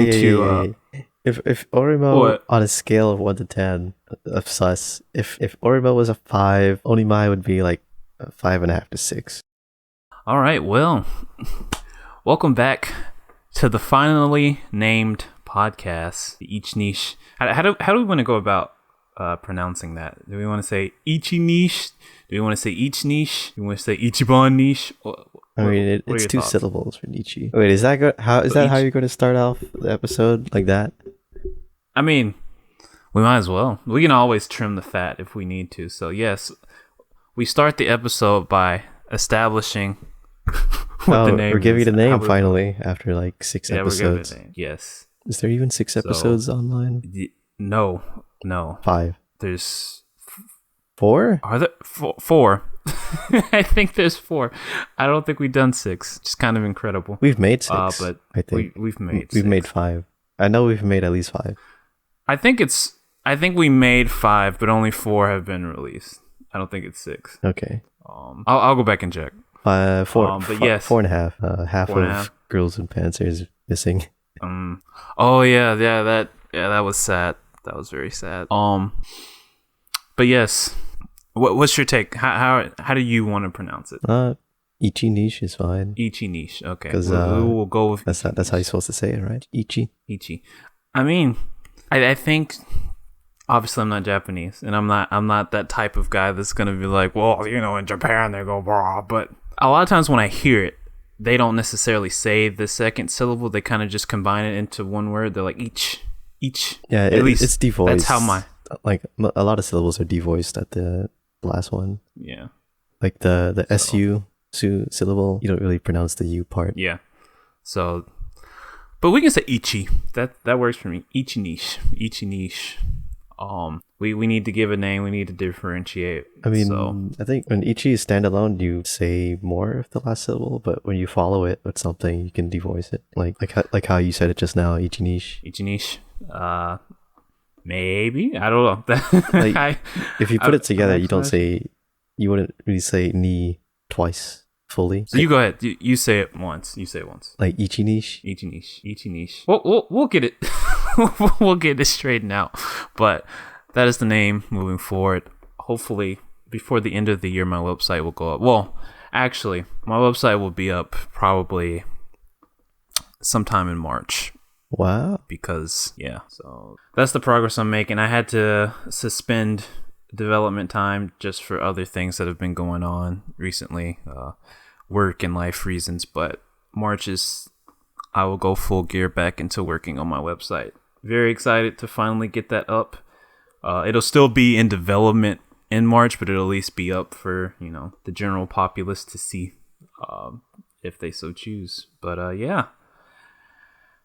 If Orimo What? on a scale of 1 to 10 of sus, if Orimo was a 5, Onimai would be like a 5.5 to 6. All right, well, welcome back to the finally named podcast, the Ichi Niche. How do we want to go about pronouncing that? Do we want to say Ichi Niche? Do we want to say Ichi Niche? Do we want to say Ichiban Niche? I mean, it's 2 thoughts? syllables for Ichi. Wait, is that how you're going to start off the episode like that? I mean, we might as well. We can always trim the fat if we need to. So yes, we start the episode by establishing what the name. We're giving is. it a name finally after like 6 episodes. We're giving it a name. Yes. Is there even 6 episodes online? No. 5. There's 4? Are there 4? I think there's 4. I don't think we've done 6. Just kind of incredible. We've made 6, but I think. we've made 6. We've made 5. I know we've made at least 5. I think we made 5, but only 4 have been released. I don't think it's 6. Okay. I'll go back and check. 4. But yes, 4.5. Half four and a of half. Girls in Pants is missing. Oh yeah, that was sad. That was very sad. But yes, what's your take? How do you want to pronounce it? Ichi Niche is fine. Ichi Niche. Okay, because we'll go with that's how you're supposed to say it, right? Ichi. I mean, I think obviously I'm not Japanese, and I'm not that type of guy that's gonna be like, well, in Japan they go blah. But a lot of times when I hear it, they don't necessarily say the second syllable. They kind of just combine it into one word. They're like each. Yeah, at least it's devoiced. That's how a lot of syllables are devoiced at the last one. Yeah. Like the SU syllable, you don't really pronounce the U part. Yeah. So, but we can say Ichi. That works for me. Ichi Niche. We need to give a name. We need to differentiate. I mean, I think when Ichi is standalone, you say more of the last syllable, but when you follow it with something, you can devoice it. Like how you said it just now, Ichi Niche. Maybe, I don't know. If you put it together, you wouldn't really say ni twice fully. So you go ahead. You say it once. Like Ichi Niche. We'll get it. We'll get it straightened out. But that is the name moving forward. Hopefully, before the end of the year, my website will go up. Well, actually, my website will be up probably sometime in March. Wow. Because, so that's the progress I'm making. I had to suspend development time just for other things that have been going on recently, work and life reasons. But March I will go full gear back into working on my website. Very excited to finally get that up. It'll still be in development in March, but it'll at least be up for, the general populace to see if they so choose. But yeah.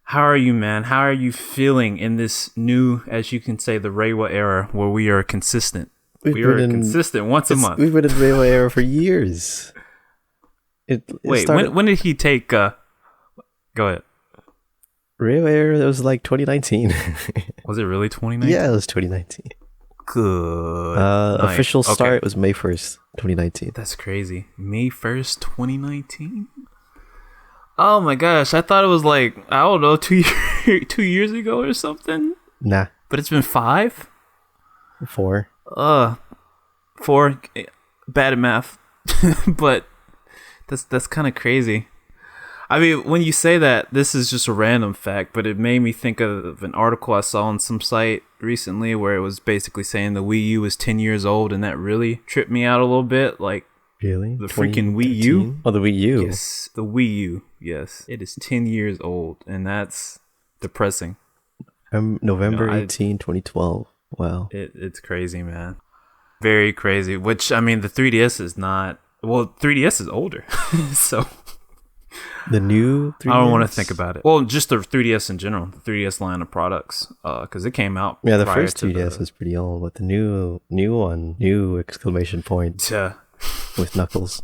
How are you, man? How are you feeling in this new, as you can say, the Reiwa era where we are consistent? We are consistent once a month. We've been in Reiwa era for years. Wait, when did he take... Go ahead. Reiwa era, it was like 2019. Was it really 2019? Yeah, it was 2019. Good. Official start was May 1st, 2019. That's crazy. May 1st, 2019? Oh my gosh, I thought it was like, I don't know, 2 years ago or something. Nah. But it's been 5? 4. 4. Bad at math. But that's kind of crazy. I mean, when you say that, this is just a random fact, but it made me think of an article I saw on some site recently where it was basically saying the Wii U is 10 years old, and that really tripped me out a little bit. Like, really? The freaking Wii U? Oh, the Wii U. Yes, the Wii U. Yes, it is 10 years old, and that's depressing. November 18, 2012. Wow. It's crazy, man. Very crazy. Which, I mean, the 3DS is not... Well, 3DS is older, so... The new 3DS? I don't want to think about it. Well, just the 3DS in general, the 3DS line of products, because it came out. Yeah, the first 3DS was pretty old, but the new one, new exclamation point with Knuckles.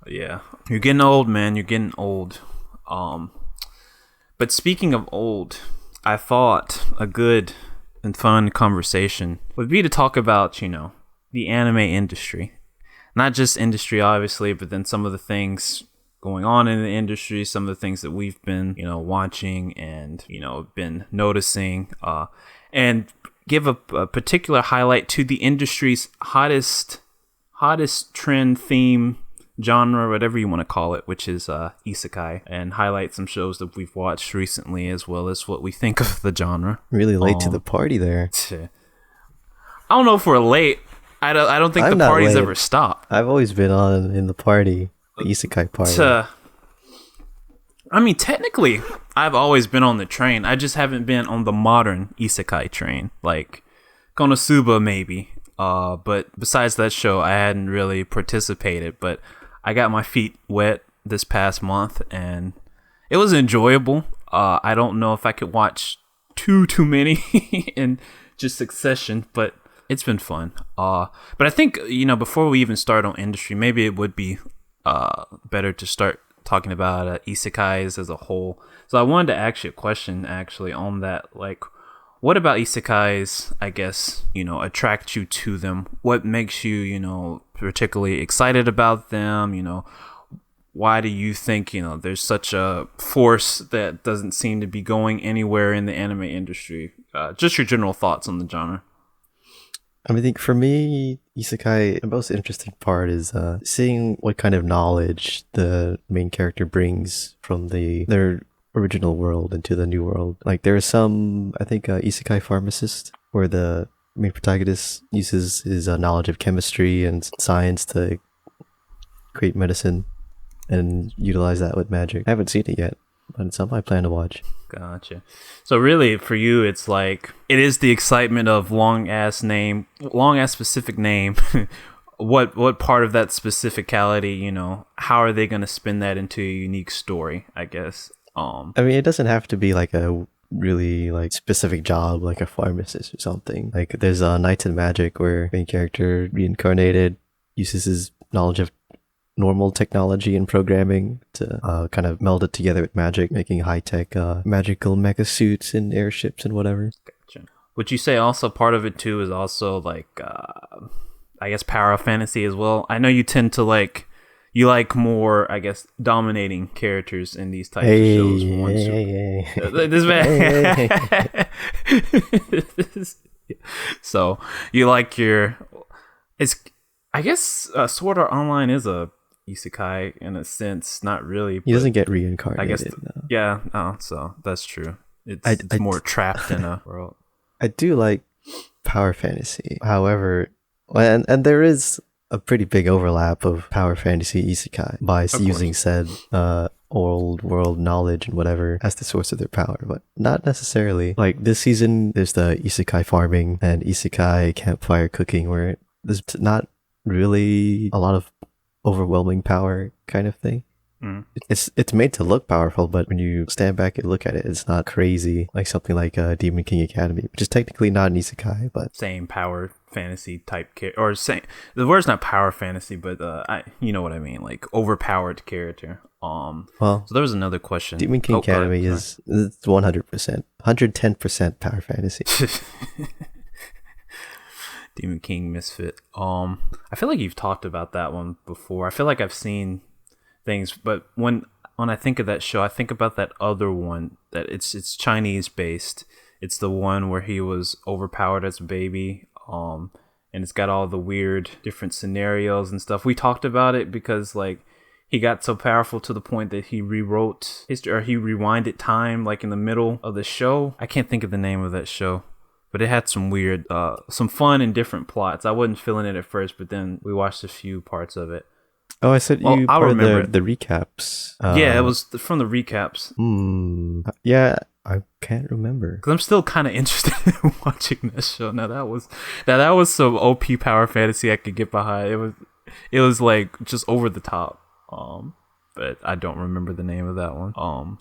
Yeah, you're getting old, man. You're getting old. But speaking of old, I thought a good and fun conversation would be to talk about, the anime industry. Not just industry, obviously, but then some of the things going on in the industry, some of the things that we've been, watching and, been noticing, and give a particular highlight to the industry's hottest trend theme genre, whatever you want to call it, which is isekai, and highlight some shows that we've watched recently as well as what we think of the genre. Really late to the party there. I don't know if we're late. I don't think the party's ever stopped. I've always been in the party, the isekai party. I mean, technically, I've always been on the train. I just haven't been on the modern isekai train, like Konosuba maybe. But besides that show, I hadn't really participated. But I got my feet wet this past month, and it was enjoyable. I don't know if I could watch too many in just succession, but it's been fun. But I think, before we even start on industry, maybe it would be better to start talking about isekais as a whole. So I wanted to ask you a question actually on that. Like, what about isekais, I guess, attract you to them? What makes you, particularly excited about them? Why do you think, there's such a force that doesn't seem to be going anywhere in the anime industry? Just your general thoughts on the genre. I think for me, isekai, the most interesting part is seeing what kind of knowledge the main character brings from their original world into the new world. Like there is some, I think, isekai pharmacist, where the main protagonist uses his knowledge of chemistry and science to create medicine and utilize that with magic. I haven't seen it yet, but it's something I plan to watch. Gotcha. So really, for you, it's like it is the excitement of long ass specific name. What part of that specificality, how are they going to spin that into a unique story? I guess. It doesn't have to be like a really like specific job, like a pharmacist or something. Like there's Knights and Magic, where main character Re-incarnated uses his knowledge of normal technology and programming to kind of meld it together with magic, making high-tech magical mecha suits and airships and whatever. Gotcha. Would you say also part of it too is also like I guess power of fantasy as well? I know you tend to like more, I guess, dominating characters in these types of shows. This man. So you like I guess Sword Art Online is a isekai in a sense, not really. He doesn't get reincarnated. I guess, yeah. Oh, so that's true. It's more trapped in a world. I do like power fantasy, however, and there is a pretty big overlap of power fantasy isekai by using said old world knowledge and whatever as the source of their power, but not necessarily. Like this season, there's the isekai farming and isekai campfire cooking, where there's not really a lot of overwhelming power kind of thing. It's made to look powerful, but when you stand back and look at it, it's not crazy like something like Demon King Academy, which is technically not an isekai, but same power fantasy type or same. The word's not power fantasy, but you know what I mean, like overpowered character. Well, so there was another question. Demon King Academy is 100%, 110% power fantasy. Demon King Misfit. I feel like you've talked about that one before. I feel like I've seen things, but when I think of that show, I think about that other one that it's Chinese based. It's the one where he was overpowered as a baby. And it's got all the weird different scenarios and stuff. We talked about it because like he got so powerful to the point that he rewrote history, or he rewinded time like in the middle of the show. I can't think of the name of that show, but it had some weird, some fun and different plots. I wasn't feeling it at first, but then we watched a few parts of it. Oh, I said you I'll part remember of the recaps. Yeah, it was from the recaps. Yeah, I can't remember. Because I'm still kind of interested in watching this show. Now that was some OP power fantasy I could get behind. It was like just over the top. But I don't remember the name of that one.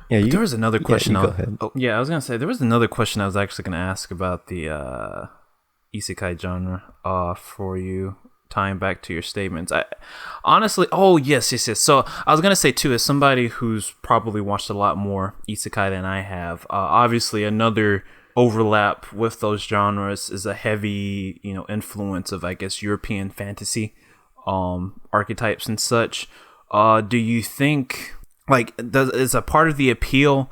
Yeah, there was another question. Go ahead. I was gonna say there was another question I was actually gonna ask about the isekai genre for you, tying back to your statements. I honestly, yes. So I was gonna say too, as somebody who's probably watched a lot more isekai than I have, obviously another overlap with those genres is a heavy, influence of, I guess, European fantasy archetypes and such. Do you think is a part of the appeal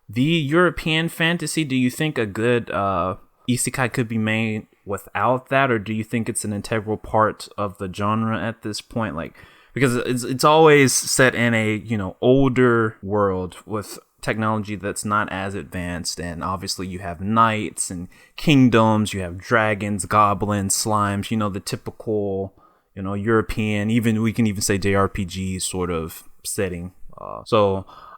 the European fantasy? Do you think a good isekai could be made without that, or do you think it's an integral part of the genre at this point? Like, because it's always set in a, you know, older world with technology that's not as advanced, and obviously you have knights and kingdoms, you have dragons, goblins, slimes, you know, the typical, you know, European, even we can even say JRPG sort of setting.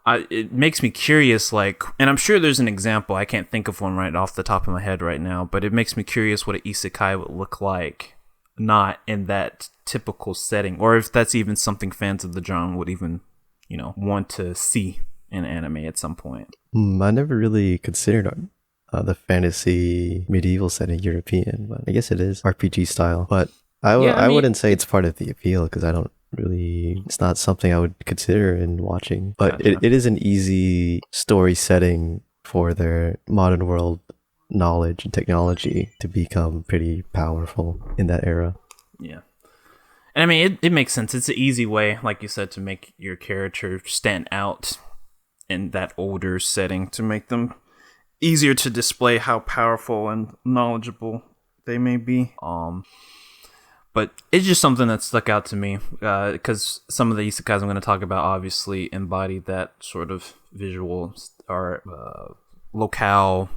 It makes me curious, like, and I'm sure there's an example, I can't think of one right off the top of my head right now, but it makes me curious what an isekai would look like not in that typical setting, or if that's even something fans of the genre would even, you know, want to see in anime at some point. I never really considered the fantasy medieval setting European, but I guess it is RPG style. But I wouldn't say it's part of the appeal, because I don't really, it's not something I would consider in watching. But Gotcha. it is an easy story setting for their modern world knowledge and technology to become pretty powerful in that era. Yeah. And I mean, it makes sense. It's an easy way, like you said, to make your character stand out in that older setting, to make them easier to display how powerful and knowledgeable they may be. But it's just something that stuck out to me, because some of the isekais I'm going to talk about obviously embody that sort of visual or locale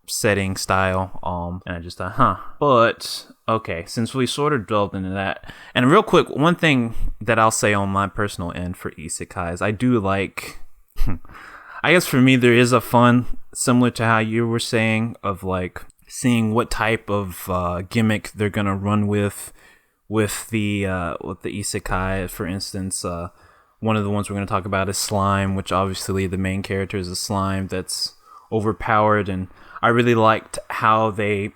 setting style, and I just thought, but okay, since we sort of delved into that, and real quick, one thing that I'll say on my personal end for isekais, I do like I guess for me there is a fun, similar to how you were saying, of like seeing what type of gimmick they're gonna run with the isekai. For instance, one of the ones we're going to talk about is slime, which obviously the main character is a slime that's overpowered, and I really liked how they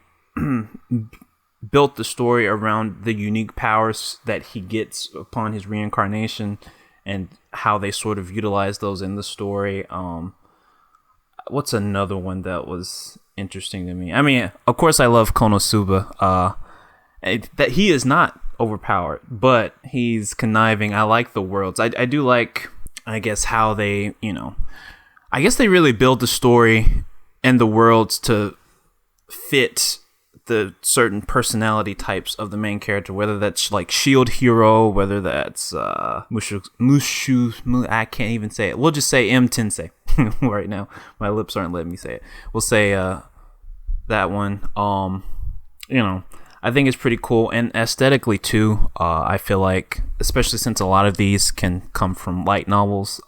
built the story around the unique powers that he gets upon his reincarnation, and how they sort of utilize those in the story. What's another one that was interesting to me? I mean, of course I love Konosuba, that he is not overpowered, but he's conniving. I like the worlds. I do like, I guess, how they, you know, I guess they really build the story and the worlds to fit the certain personality types of the main character, whether that's like shield hero, whether that's Mushu, I can't even say it. We'll just say M Tensei right now. My lips aren't letting me say it. We'll say that one. You know, I think it's pretty cool, and aesthetically too. I feel like, especially since a lot of these can come from light novels,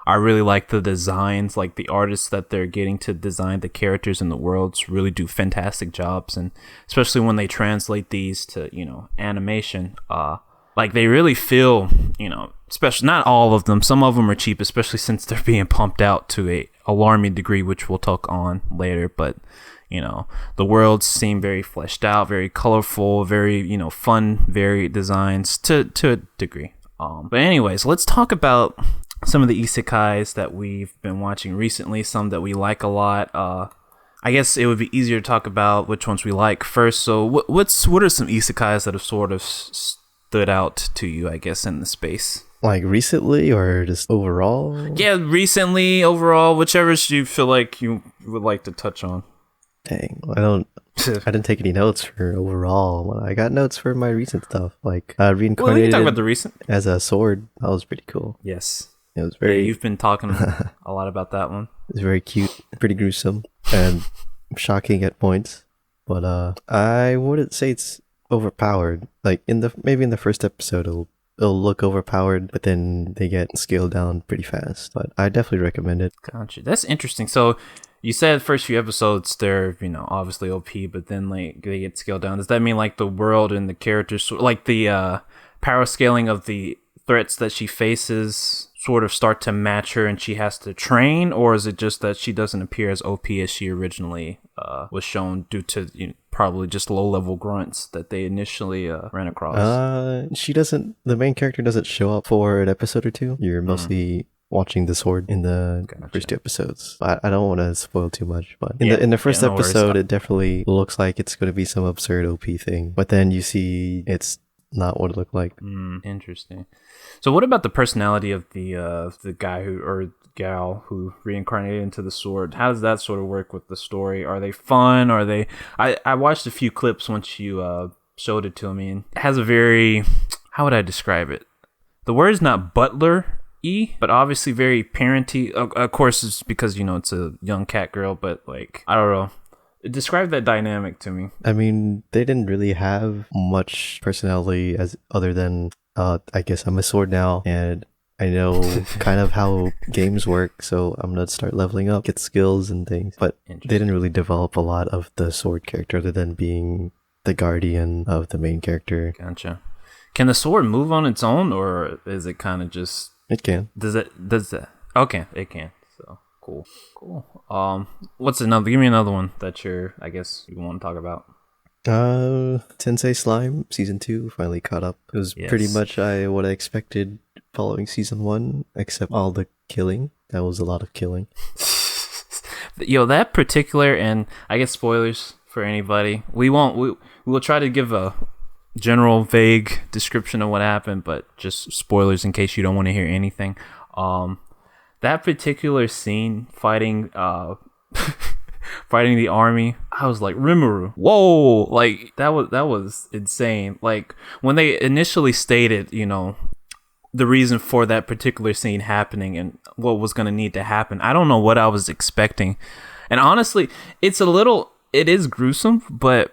I really like the designs, like the artists that they're getting to design the characters and the worlds really do fantastic jobs, and especially when they translate these to, you know, animation, like they really feel, you know, especially, not all of them, some of them are cheap, especially since they're being pumped out to a alarming degree, which we'll talk on later, but you know, the worlds seem very fleshed out, very colorful, very, you know, fun, varied designs to a degree. But anyways, let's talk about some of the isekais that we've been watching recently, some that we like a lot. I guess it would be easier to talk about which ones we like first. So what are some isekais that have sort of stood out to you, I guess, in the space? Like recently or just overall? Yeah, recently, overall, whichever you feel like you would like to touch on. Dang, I didn't take any notes for overall. I got notes for my recent stuff, like Re-incarnated. Well, we can talk about the recent. As a sword. That was pretty cool. Yes. It was very... Yeah, you've been talking a lot about that one. It was very cute, pretty gruesome, and shocking at points. But I wouldn't say it's overpowered. Like maybe in the first episode it'll look overpowered, but then they get scaled down pretty fast. But I definitely recommend it. Gotcha. That's interesting. So you said first few episodes they're, you know, obviously OP, but then like they get scaled down. Does that mean like the world and the characters, like the power scaling of the threats that she faces sort of start to match her and she has to train, or is it just that she doesn't appear as OP as she originally was shown due to, you know, probably just low-level grunts that they initially ran across? The main character doesn't show up for an episode or two. You're mostly watching the sword in the first two episodes. I don't want to spoil too much, but in the first episode, it definitely looks like it's going to be some absurd OP thing. But then you see it's not what it looked like. Interesting. So what about the personality of the guy who, or gal who reincarnated into the sword? How does that sort of work with the story? Are they fun? Are they... I watched a few clips once you showed it to me, and it has a very... How would I describe it? The word is not butler-y, but obviously very parenty. Of course, it's because, you know, it's a young cat girl, but like, I don't know. Describe that dynamic to me. I mean, they didn't really have much personality as other than, I guess I'm a sword now, and I know kind of how games work, so I'm gonna start leveling up, get skills and things. But they didn't really develop a lot of the sword character other than being the guardian of the main character. Gotcha. Can the sword move on its own, or is it kind of just... It can. Does that... Okay, it can. So, cool. What's another... Give me another one that I guess you want to talk about. Tensei Slime Season 2 finally caught up. It was pretty much what I expected following Season 1, except all the killing. That was a lot of killing. Yo, that particular... And I guess spoilers for anybody. We will try to give a general vague description of what happened, but just spoilers in case you don't want to hear anything. That particular scene fighting fighting the army, I was like, Rimuru, whoa, like that was insane. Like when they initially stated, you know, the reason for that particular scene happening and what was going to need to happen, I don't know what I was expecting. And honestly, it is gruesome, but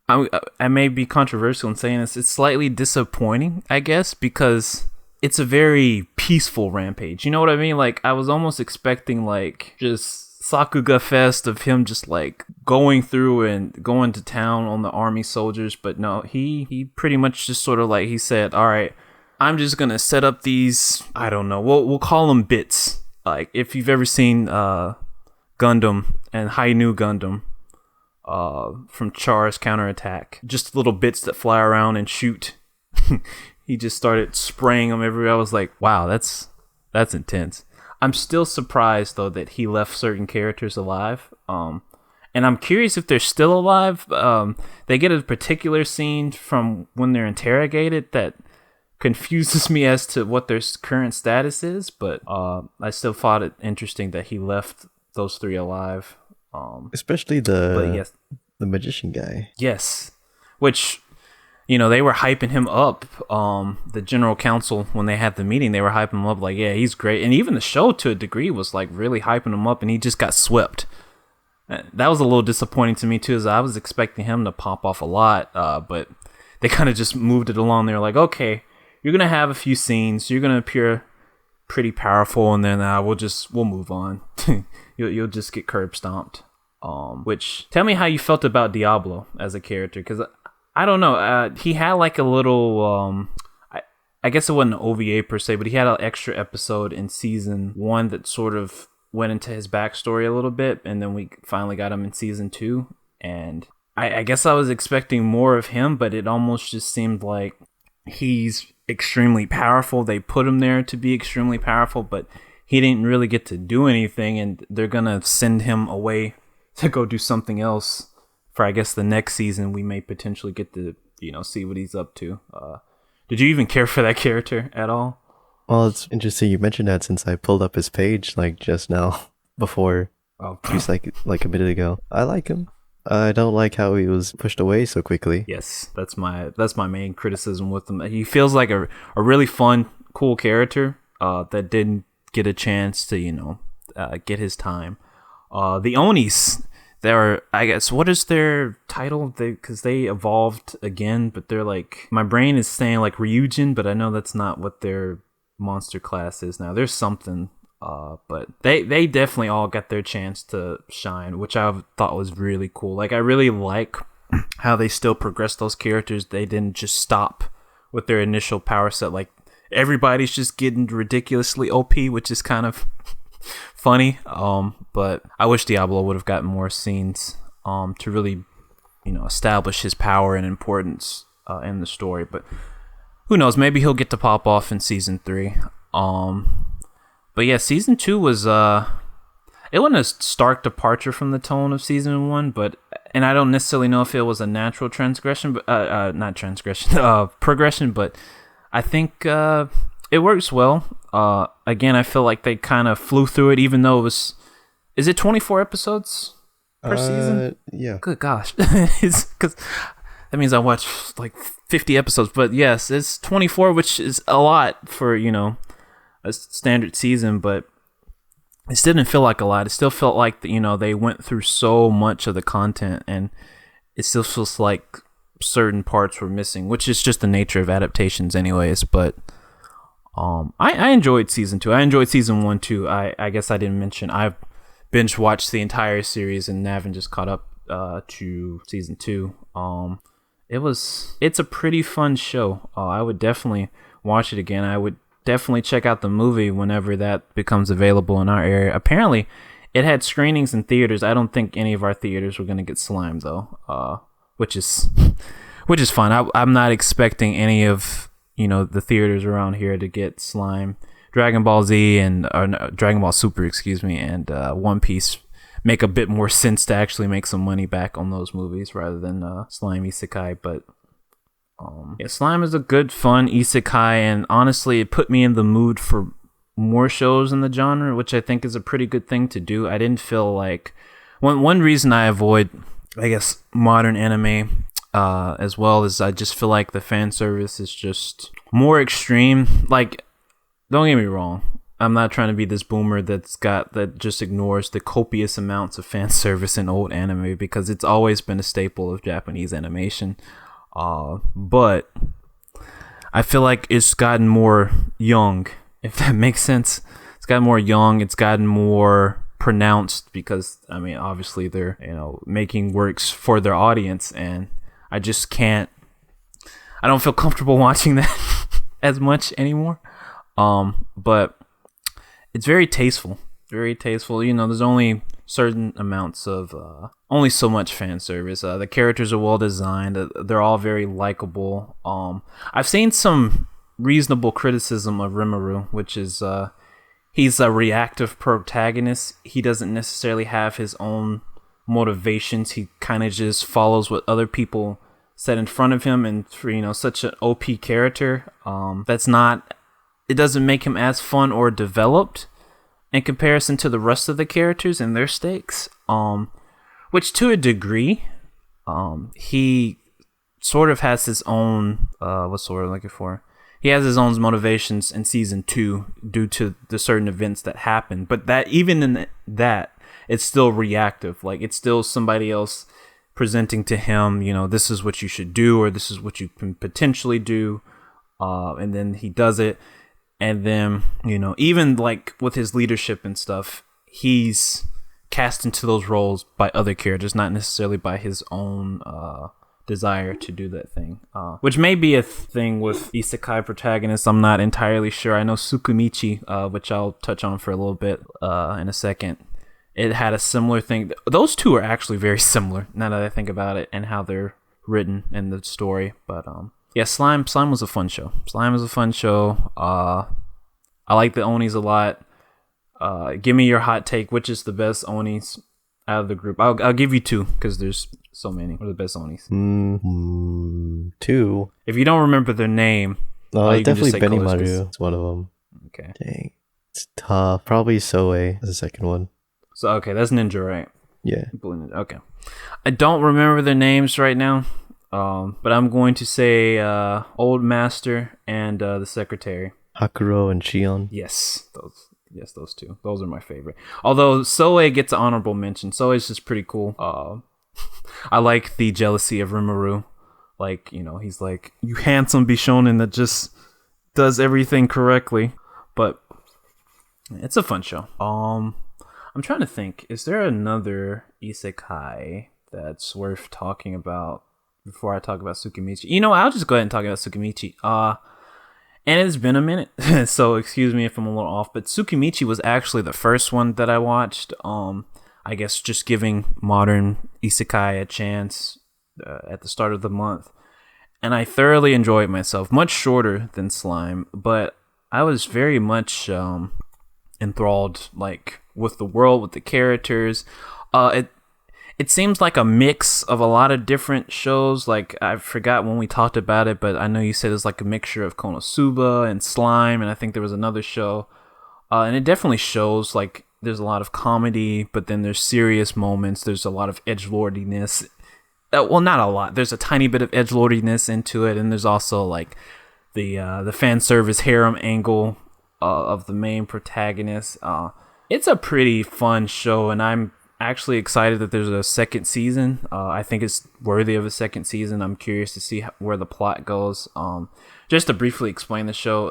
I may be controversial in saying this. It's slightly disappointing, I guess, because it's a very peaceful rampage. You know what I mean? Like, I was almost expecting, like, just Sakuga Fest of him just, like, going through and going to town on the army soldiers. But no, he pretty much just sort of, like, he said, all right, I'm just going to set up these, I don't know, we'll call them bits. Like, if you've ever seen Gundam and Hainu Gundam, from Char's Counterattack, just little bits that fly around and shoot. He just started spraying them everywhere. I was like, wow, that's intense. I'm still surprised though that he left certain characters alive. And I'm curious if they're still alive. They get a particular scene from when they're interrogated that confuses me as to what their current status is, but I still thought it interesting that he left those three alive. Especially the magician guy. Yes. Which, you know, they were hyping him up. The general council, when they had the meeting, they were hyping him up like, yeah, he's great. And even the show, to a degree, was like really hyping him up, and he just got swept. That was a little disappointing to me, too, as I was expecting him to pop off a lot. But they kind of just moved it along. They were like, okay, you're going to have a few scenes. You're going to appear pretty powerful, and then we'll move on. You'll just get curb stomped. Which, tell me how you felt about Diablo as a character, because I don't know, he had like a little, I guess it wasn't an OVA per se, but he had an extra episode in Season 1 that sort of went into his backstory a little bit, and then we finally got him in Season 2, and I guess I was expecting more of him, but it almost just seemed like he's extremely powerful. They put him there to be extremely powerful, but he didn't really get to do anything, and they're gonna send him away to go do something else for, I guess, the next season. We may potentially get to, you know, see what he's up to. Did you even care for that character at all? Well, it's interesting you mentioned that, since I pulled up his page like just now before, just like a minute ago. I like him. I don't like how he was pushed away so quickly. Yes, that's my main criticism with him. He feels like a really fun, cool character that didn't get a chance to, you know, get his time. The Onis, they're, I guess, what is their title? Because they evolved again, but they're like, my brain is saying like Ryujin, but I know that's not what their monster class is now. There's something, but they definitely all got their chance to shine, which I thought was really cool. Like, I really like how they still progress those characters. They didn't just stop with their initial power set. Like, everybody's just getting ridiculously OP, which is kind of funny. But I wish Diablo would have gotten more scenes to really, you know, establish his power and importance in the story. But who knows? Maybe he'll get to pop off in Season 3. But yeah, Season 2 was it wasn't a stark departure from the tone of Season 1, but and I don't necessarily know if it was a natural transgression, but not transgression, progression. But I think it works well. Again, I feel like they kind of flew through it, even though it was. Is it 24 episodes per season? Yeah. Good gosh, it's because that means I watched like 50 episodes. But yes, it's 24, which is a lot for a standard season, but it still didn't feel like a lot. It still felt like they went through so much of the content, and it still feels like certain parts were missing, which is just the nature of adaptations anyways. But I enjoyed season 2. I enjoyed season 1 too. I guess I didn't mention I've binge watched the entire series, and Navin just caught up to season 2. It's a pretty fun show. I would definitely watch it again. I would definitely check out the movie whenever that becomes available in our area. Apparently, it had screenings in theaters. I don't think any of our theaters were going to get slimed though, which is fine. I'm not expecting any of the theaters around here to get slime. Dragon Ball Z Dragon Ball Super, excuse me, and One Piece make a bit more sense to actually make some money back on those movies rather than slime isekai. But yeah, slime is a good, fun isekai, and honestly, it put me in the mood for more shows in the genre, which I think is a pretty good thing to do. I didn't feel like one reason I avoid, I guess, modern anime as well is I just feel like the fan service is just more extreme. Like, don't get me wrong, I'm not trying to be this boomer that just ignores the copious amounts of fan service in old anime, because it's always been a staple of Japanese animation. But I feel like it's gotten more young, if that makes sense. It's gotten more young. It's gotten more pronounced because, I mean, obviously they're, making works for their audience, and I just can't, I don't feel comfortable watching that as much anymore. But it's very tasteful, very tasteful. There's only certain amounts of, only so much fan service. The characters are well designed. They're all very likable. I've seen some reasonable criticism of Rimuru, which is, he's a reactive protagonist. He doesn't necessarily have his own motivations. He kind of just follows what other people set in front of him. And for, such an OP character, it doesn't make him as fun or developed in comparison to the rest of the characters and their stakes. Which to a degree, he sort of has his own, what's the word I'm looking for? He has his own motivations in season 2 due to the certain events that happen. But that even in that, it's still reactive. Like, it's still somebody else presenting to him, this is what you should do, or this is what you can potentially do. And then he does it. And then, even like with his leadership and stuff, he's cast into those roles by other characters, not necessarily by his own desire to do that thing. Which may be a thing with isekai protagonists. I'm not entirely sure. I know Tsukimichi, which I'll touch on for a little bit in a second. It had a similar thing. Those two are actually very similar, now that I think about it, and how they're written in the story. But yeah, Slime was a fun show. Slime was a fun show. I like the Onis a lot. Give me your hot take. Which is the best Onis out of the group? I'll give you 2 because there's so many. What are the best Onis? 2. If you don't remember their name, no, definitely Benimaru. It's one of them. Okay. Dang, it's tough. Probably Soe is the second one. So okay, that's Ninja, right? Yeah. Okay. I don't remember their names right now. But I'm going to say Old Master and the Secretary. Hakuro and Shion. Yes, those 2. Those are my favorite. Although Soe gets an honorable mention. Soe is just pretty cool. I like the jealousy of Rimuru. Like, he's like, you handsome Bishonen that just does everything correctly. But it's a fun show. I'm trying to think. Is there another isekai that's worth talking about before I talk about Tsukimichi? I'll just go ahead and talk about Tsukimichi. And it's been a minute, so excuse me if I'm a little off, but Tsukimichi was actually the first one that I watched. I guess just giving modern isekai a chance at the start of the month. And I thoroughly enjoyed myself. Much shorter than Slime, but I was very much enthralled, like, with the world, with the characters. It it seems like a mix of a lot of different shows. Like, I forgot when we talked about it, but I know you said it's like a mixture of Konosuba and Slime, and I think there was another show. And it definitely shows like there's a lot of comedy, but then there's serious moments. There's a lot of edgelordiness. Well, not a lot. There's a tiny bit of edgelordiness into it, and there's also like the fan service harem angle of the main protagonist. It's a pretty fun show, and I'm actually excited that there's a second season. I think it's worthy of a second season. I'm curious to see where the plot goes. Just to briefly explain the show,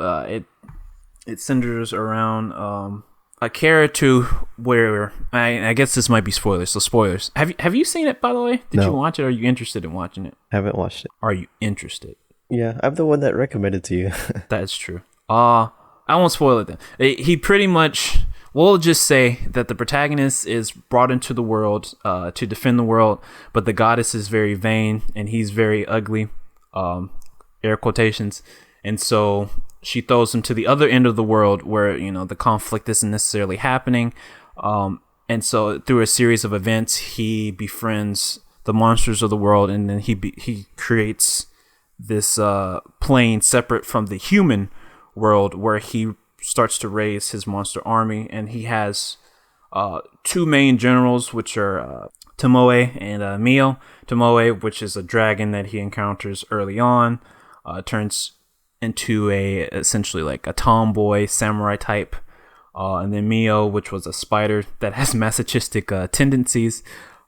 it centers around a character where I guess this might be spoilers. So spoilers. Have you seen it, by the way? Did you watch it? Or are you interested in watching it? Haven't watched it. Are you interested? Yeah, I'm the one that recommended to you. That's true. I won't spoil it then. He pretty much, we'll just say that the protagonist is brought into the world to defend the world, but the goddess is very vain and he's very ugly, air quotations, and so she throws him to the other end of the world where, you know, the conflict isn't necessarily happening, and so through a series of events he befriends the monsters of the world, and then he creates this plane separate from the human world where he starts to raise his monster army, and he has two main generals, which are Tomoe and Mio. Tomoe, which is a dragon that he encounters early on, turns into essentially like a tomboy samurai type, and then Mio, which was a spider that has masochistic tendencies.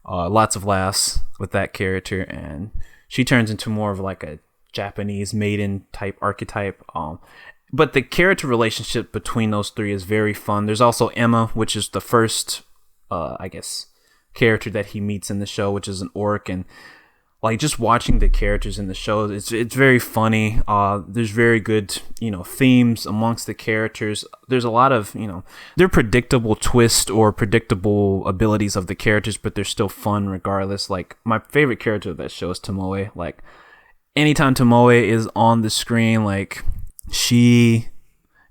Lots of laughs with that character, and she turns into more of like a Japanese maiden type archetype. But the character relationship between those three is very fun. There's also Emma, which is the first, I guess, character that he meets in the show, which is an orc, and like just watching the characters in the show, it's very funny. There's very good, you know, themes amongst the characters. There's a lot of, you know, they're predictable twists or predictable abilities of the characters, but they're still fun regardless. Like, my favorite character of that show is Tomoe. Like, anytime Tomoe is on the screen, like, she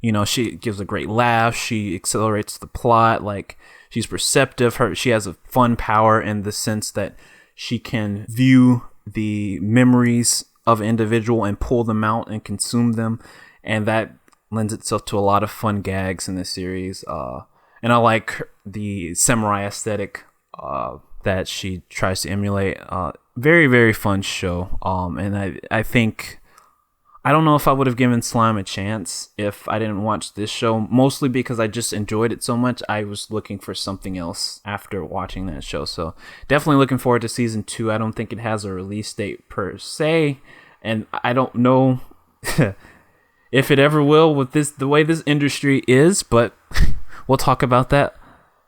gives a great laugh. She accelerates the plot. Like, she's perceptive. She has a fun power in the sense that she can view the memories of an individual and pull them out and consume them, and that lends itself to a lot of fun gags in the series. And I like the samurai aesthetic that she tries to emulate. Very, very fun show. And I think, I don't know if I would have given Slime a chance if I didn't watch this show, mostly because I just enjoyed it so much. I was looking for something else after watching that show. So definitely looking forward to season 2. I don't think it has a release date per se, and I don't know if it ever will with the way this industry is, but we'll talk about that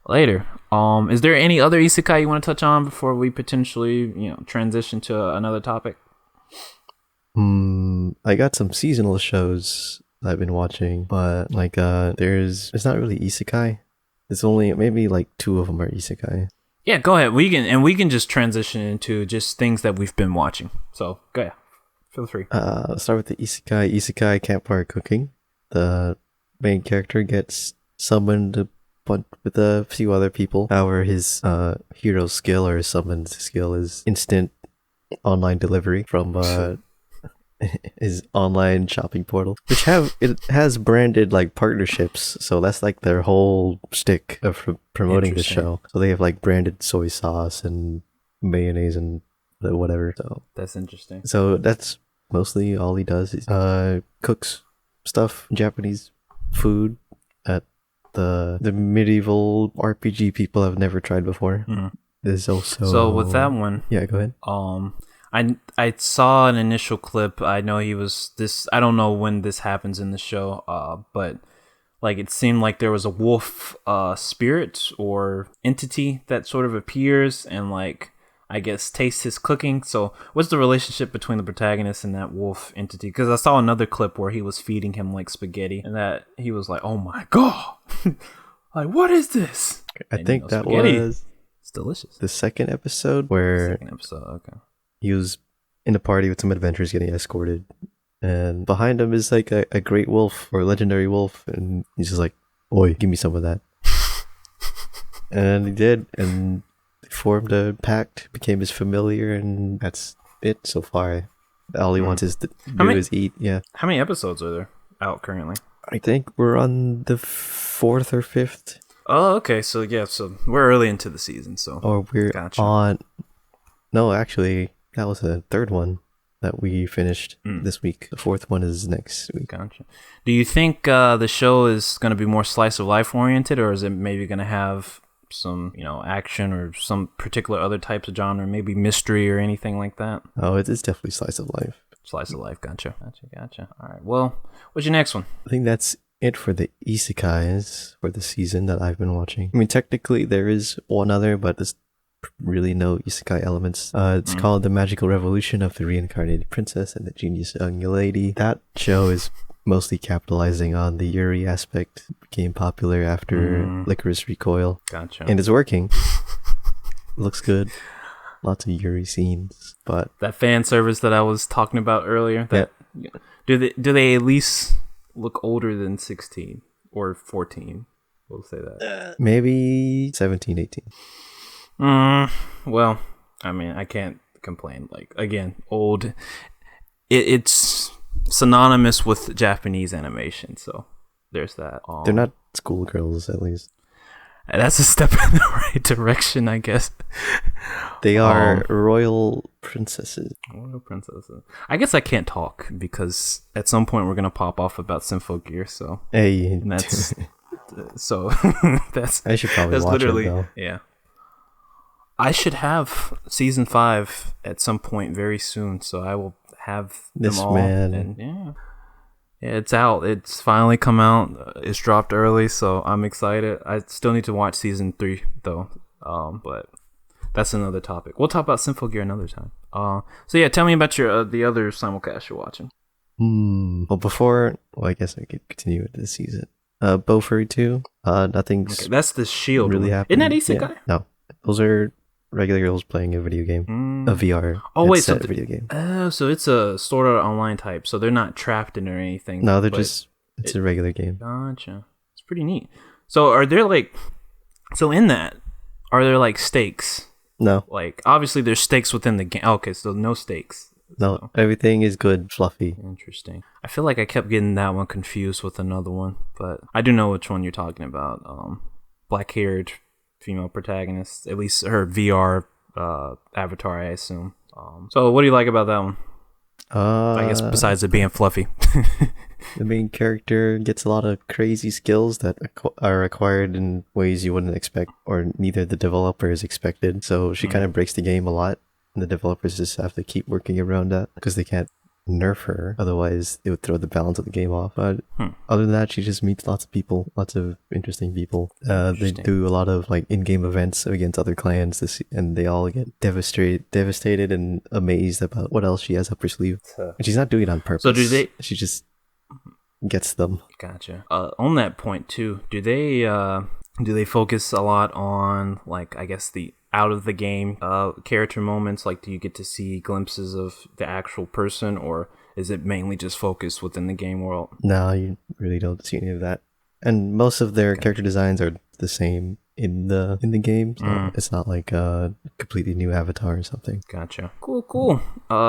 later. Is there any other isekai you want to touch on before we potentially, you know, transition to another topic? I got some seasonal shows I've been watching, but like it's not really isekai. It's only maybe like 2 of them are isekai. Yeah, go ahead. We can just transition into just things that we've been watching. So go ahead. Feel free. Let's start with the isekai. Isekai campfire cooking. The main character gets summoned with a few other people. However, his hero skill or his summoned skill is instant online delivery from his online shopping portal, which has branded like partnerships, so that's like their whole shtick of promoting the show. So they have like branded soy sauce and mayonnaise and whatever. So that's interesting. So that's mostly all he does. Is cooks stuff, Japanese food that the medieval RPG people have never tried before. There's also, so with that one, yeah, go ahead. I saw an initial clip. I know he was this. I don't know when this happens in the show, but like it seemed like there was a wolf spirit or entity that sort of appears and like I guess tastes his cooking. So what's the relationship between the protagonist and that wolf entity? Because I saw another clip where he was feeding him like spaghetti, and that he was like, "Oh my god, like what is this?" I think that was it's delicious. The second episode where okay. He was in a party with some adventurers getting escorted, and behind him is like a great wolf or legendary wolf, and he's just like, "Oi, give me some of that." And he did, and They formed a pact, became his familiar, and that's it so far. All he wants is to is eat. Yeah. How many episodes are there out currently? I think we're on the 4th or 5th. Oh, okay. So yeah, so we're early into the season. So Or we're on. No, actually, that was the 3rd one that we finished this week. The 4th one is next week. Gotcha. Do you think the show is going to be more slice of life oriented, or is it maybe going to have some, action or some particular other types of genre, maybe mystery or anything like that? Oh, it's definitely slice of life. Slice of life. Gotcha. All right. Well, what's your next one? I think that's it for the isekais for the season that I've been watching. I mean, technically there is one other, but there's really no isekai elements. It's called The Magical Revolution of the Re-incarnated Princess and the Genius Young Lady. That show is mostly capitalizing on the Yuri aspect. It became popular after Licorice Recoil. Gotcha. And it's working. Looks good. Lots of Yuri scenes, but that fan service that I was talking about earlier. Do they at least look older than 16 or 14? We'll say that. Maybe 17, 18. Well, I mean, I can't complain. Like, again, old. It's synonymous with Japanese animation, so there's that. They're not schoolgirls, at least. That's a step in the right direction, I guess. They are royal princesses. Royal princesses. I guess I can't talk because at some point we're gonna pop off about Symphogear. So hey, that's so that's. I should probably watch it though. Yeah. I should have season 5 at some point very soon, so I will have them all. Man. And yeah, it's out. It's finally come out. It's dropped early, so I'm excited. I still need to watch season 3 though, but that's another topic. We'll talk about Symphogear another time. So yeah, tell me about your the other simulcast you're watching. Well, I guess I could continue with this season. Bofuri 2. Nothing's. Okay, that's the Shield really happened. Isn't that Isekai? Yeah. No, those are regular girls playing a video game, a VR. So video game. Oh, so it's a Sword Art Online type. So they're not trapped in or anything. No, they're just. It's a regular game. Gotcha. It's pretty neat. So are there in that, are there like stakes? No. Like obviously there's stakes within the game. Okay, so no stakes. No, everything is good, fluffy. Interesting. I feel like I kept getting that one confused with another one, but I do know which one you're talking about. Black-haired female protagonist, at least her VR avatar, I assume. So what do you like about that one? I guess besides it being fluffy. The main character gets a lot of crazy skills that are acquired in ways you wouldn't expect, or neither the developers expected. So she kind of breaks the game a lot, and the developers just have to keep working around that because they can't nerf her, otherwise it would throw the balance of the game off. But other than that, she just meets lots of people, lots of interesting people. They do a lot of like in-game events against other clans, and they all get devastated and amazed about what else she has up her sleeve. And she's not doing it on purpose. So she just gets them. Gotcha. On that point too, do they focus a lot on, like, I guess the out of the game character moments? Like, do you get to see glimpses of the actual person, or is it mainly just focused within the game world? No, you really don't see any of that. And most of their character designs are the same in the game. So it's not like a completely new avatar or something. Gotcha. Cool.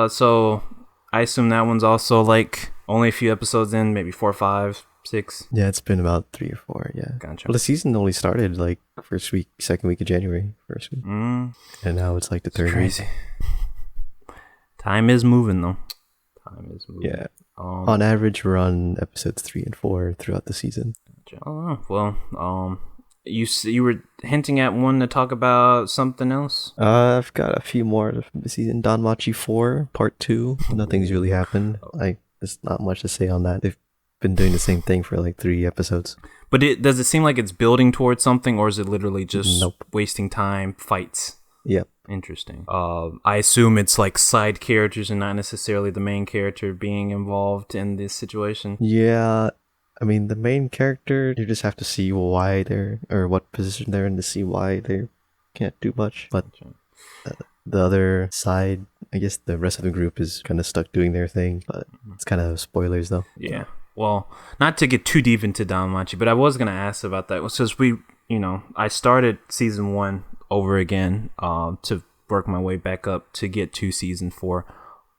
So I assume that one's also like only a few episodes in, maybe 4, 5, 6. Yeah, it's been about 3 or 4. Yeah. Gotcha. Well, the season only started like second week of January, first week, and now it's like the third crazy. week. Time is moving though. Yeah. On average, we're on episodes 3 and 4 throughout the season. Gotcha. Oh well. You were hinting at one to talk about something else. I've got a few more of the season. Danmachi 4 Part 2. Nothing's really happened. There's not much to say on that. They've been doing the same thing for like 3 episodes. But does it seem like it's building towards something, or is it literally just wasting time, fights? Yep. Interesting. I assume it's like side characters and not necessarily the main character being involved in this situation. Yeah. I mean, the main character, you just have to see why they're, or what position they're in to see why they can't do much. But the other side, I guess the rest of the group is kind of stuck doing their thing. But it's kind of spoilers though. Yeah. Well, not to get too deep into Danmachi, but I was going to ask about that. Since I started season 1 over again to work my way back up to get to season 4.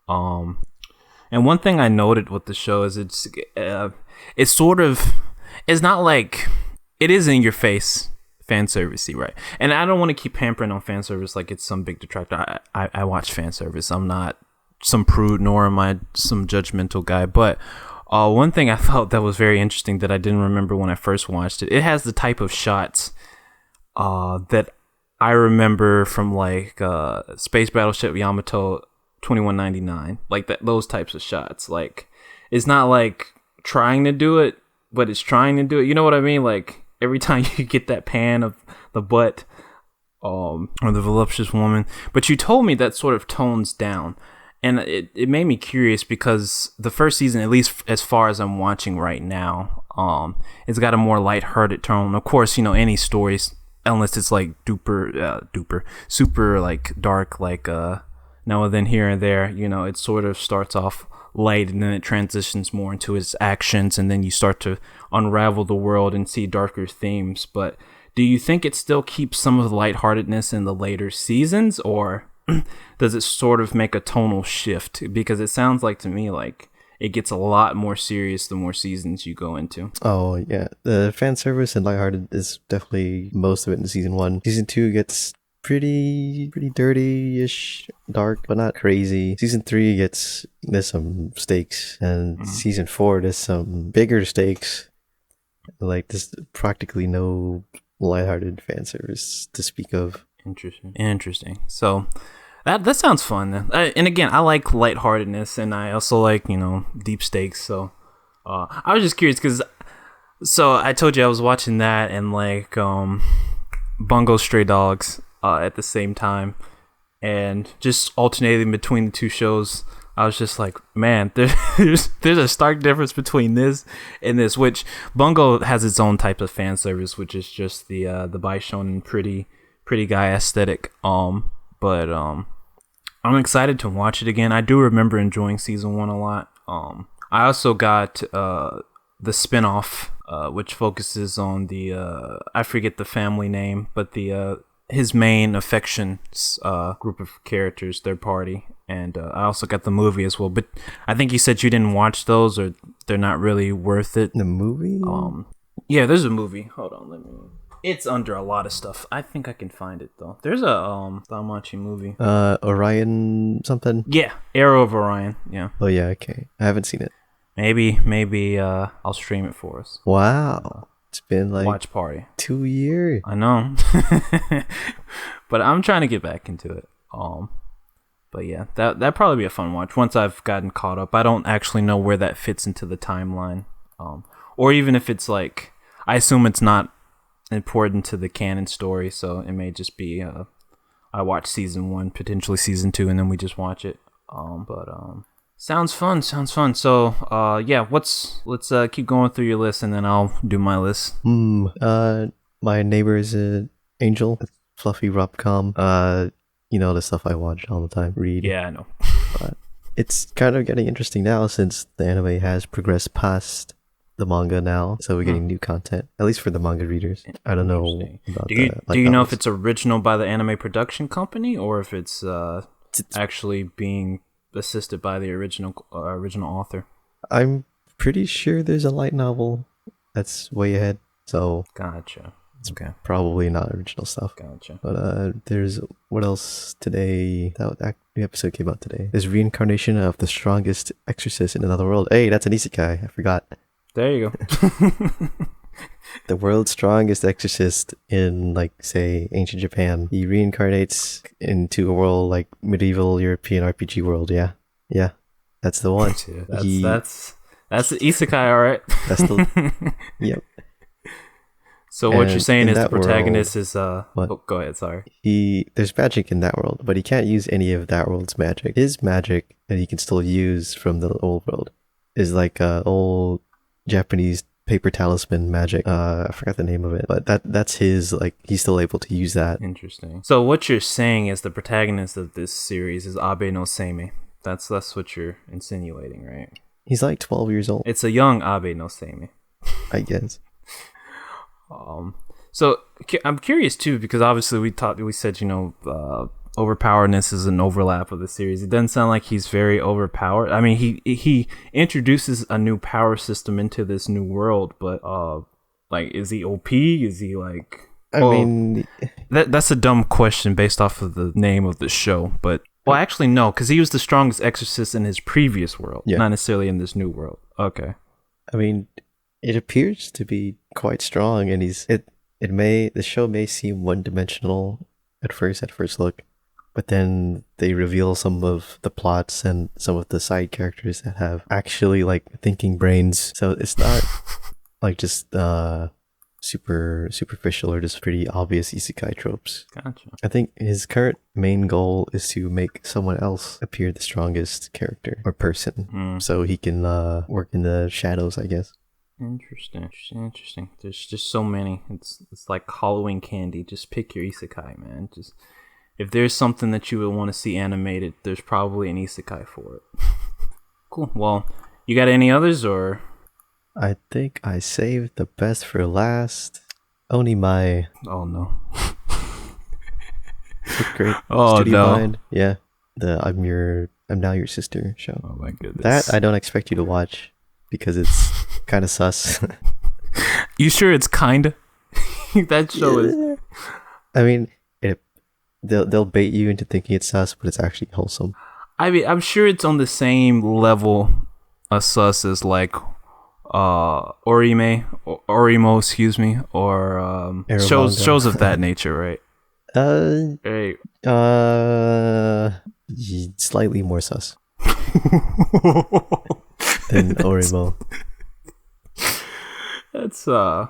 And one thing I noted with the show is it's sort of, it's not like, it is in your face fan servicey, right? And I don't want to keep hampering on fan service like it's some big detractor. I watch fan service. I'm not some prude, nor am I some judgmental guy. But one thing I felt that was very interesting that I didn't remember when I first watched it, it has the type of shots that I remember from like Space Battleship Yamato 2199, like those types of shots. Like, it's not like trying to do it, but it's trying to do it. You know what I mean? Like, every time you get that pan of the butt or the voluptuous woman. But you told me that sort of tones down. And it made me curious because the first season, at least as far as I'm watching right now, it's got a more lighthearted tone. Of course, you know, any stories, unless it's like super like dark, like Now and Then Here and There, you know, it sort of starts off light and then it transitions more into its actions, and then you start to unravel the world and see darker themes. But do you think it still keeps some of the lightheartedness in the later seasons, or does it sort of make a tonal shift? Because it sounds like to me like it gets a lot more serious the more seasons you go into. Oh yeah, the fan service and lighthearted is definitely most of it in season 1. Season 2 gets pretty dirty-ish, dark, but not crazy. Season 3 there's some stakes, and season 4 there's some bigger stakes. Like, there's practically no lighthearted fan service to speak of. Interesting. So that sounds fun then. And again, I like lightheartedness, and I also like, you know, deep stakes. So I was just curious because, so I told you I was watching that and like Bungo Stray Dogs at the same time, and just alternating between the two shows. I was just like, man, there's a stark difference between this and this. Which Bungo has its own type of fan service, which is just the Baishonen pretty guy aesthetic. But I'm excited to watch it again. I do remember enjoying season 1 a lot. I also got the spinoff, which focuses on the I forget the family name, but the his main affection group of characters, third party. And I also got the movie as well. But I think you said you didn't watch those, or they're not really worth it. The movie? Yeah, there's a movie. Hold on, it's under a lot of stuff. I think I can find it though. There's a Damachi movie. Orion something? Yeah, Arrow of Orion. Yeah. Oh yeah, okay. I haven't seen it. Maybe I'll stream it for us. Wow. It's been like watch party. 2 years. I know. But I'm trying to get back into it. But yeah, that'd probably be a fun watch once I've gotten caught up. I don't actually know where that fits into the timeline. Or even if it's like, I assume it's not important to the canon story, so it may just be I watch season 1, potentially season 2, and then we just watch it. But sounds fun. So yeah, let's keep going through your list, and then I'll do my list. My Neighbor is an Angel, fluffy rom-com. You know, the stuff I watch all the time, read. Yeah, I know. But it's kind of getting interesting now since the anime has progressed past the manga now, so we're getting new content, at least for the manga readers. I don't know about do you know if it's original by the anime production company, or if it's actually being assisted by the original author? I'm pretty sure there's a light novel that's way ahead, so gotcha. It's probably not original stuff. Gotcha. But there's, what else today? That new episode came out today. There's Re-incarnation of the Strongest Exorcist in Another World. Hey, that's an isekai. I forgot. There you go. The world's strongest exorcist in, like, say, ancient Japan. He reincarnates into a world like medieval European RPG world. Yeah, that's the one. That's the isekai, all right. That's the yep. So what you're saying is the protagonist is what? Oh, go ahead. Sorry. There's magic in that world, but he can't use any of that world's magic. His magic that he can still use from the old world is like old Japanese paper talisman magic. I forgot the name of it, but that's his, like, he's still able to use that. Interesting. So what you're saying is the protagonist of this series is Abe no Seimei. That's what you're insinuating, right? He's like 12 years old. It's a young Abe no Seimei, I guess. So I'm curious too, because obviously we said, overpoweredness is an overlap of the series. It doesn't sound like he's very overpowered. I mean, he introduces a new power system into this new world, but like, is he OP? Is he like? I mean, that's a dumb question based off of the name of the show, but well, actually no, because he was the strongest exorcist in his previous world, not necessarily in this new world. Okay. I mean, it appears to be quite strong, and the show may seem one-dimensional at first look, but then they reveal some of the plots and some of the side characters that have actually like thinking brains. So it's not like just super superficial or just pretty obvious isekai tropes. Gotcha. I think his current main goal is to make someone else appear the strongest character or person, so he can work in the shadows, I guess. Interesting. There's just so many. It's like Halloween candy. Just pick your isekai, man. Just if there's something that you would want to see animated, there's probably an isekai for it. Cool. Well, you got any others, or? I think I saved the best for last. Onimai. Oh no. Great. Oh Studio no. Bind. Yeah. The I'm Now Your Sister show. Oh my goodness. That I don't expect you to watch because it's kind of sus. You sure it's kinda? That show is. I mean, they'll bait you into thinking it's sus, but it's actually wholesome. I mean, I'm sure it's on the same level of sus as like Orimo, excuse me, or shows of that nature, right? Hey. Slightly more sus than Orimo. That's I'm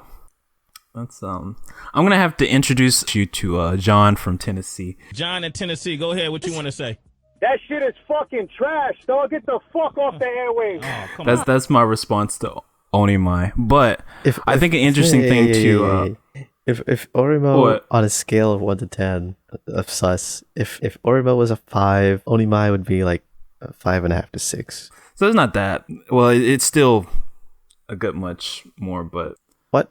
gonna have to introduce you to John from Tennessee. John in Tennessee, go ahead. What you want to say? That shit is fucking trash, dog. Get the fuck off the airwaves. That's my response to Onimai. But I think an interesting thing to if Orimo on a scale of 1 to 10 of sus, if Orimo was a 5, Onimai would be like a 5.5 to 6. So it's not that. Well, it's still a good much more, but what?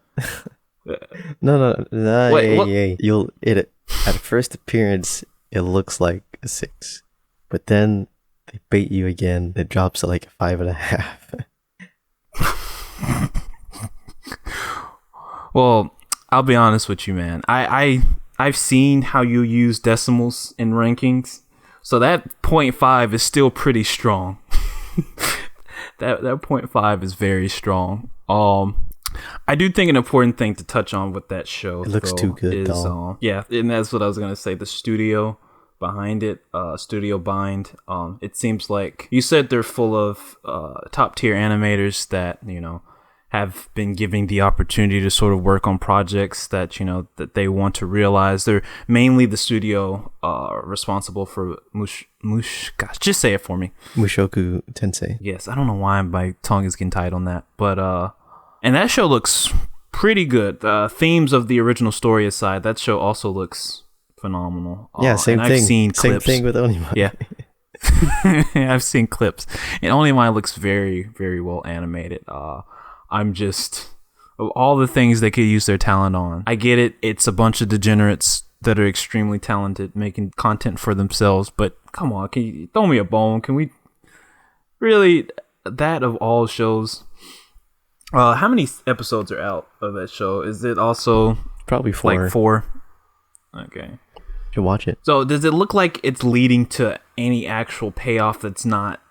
No. Wait, You'll at first appearance it looks like a 6, but then they bait you again. It drops to like a 5.5. Well, I'll be honest with you, man. I've seen how you use decimals in rankings, so that 0.5 is still pretty strong. that 0.5 is very strong. I do think an important thing to touch on with that show, it looks too good, though. Yeah, and that's what I was gonna say. The studio behind it, Studio Bind. It seems like you said they're full of top tier animators that have been given the opportunity to sort of work on projects that that they want to realize. They're mainly the studio responsible for gosh, just say it for me. Mushoku Tensei. Yes, I don't know why my tongue is getting tied on that, but and that show looks pretty good. Themes of the original story aside, that show also looks phenomenal. Yeah, same thing. I've seen clips. Same thing with Onimai. Yeah. I've seen clips, and Onimai looks very, very well animated. I'm just, of all the things they could use their talent on, I get it. It's a bunch of degenerates that are extremely talented making content for themselves, but come on, can you throw me a bone? Can we really, that of all shows, how many episodes are out of that show? Is it also probably 4? Like 4? Okay. You should watch it. So does it look like it's leading to any actual payoff that's not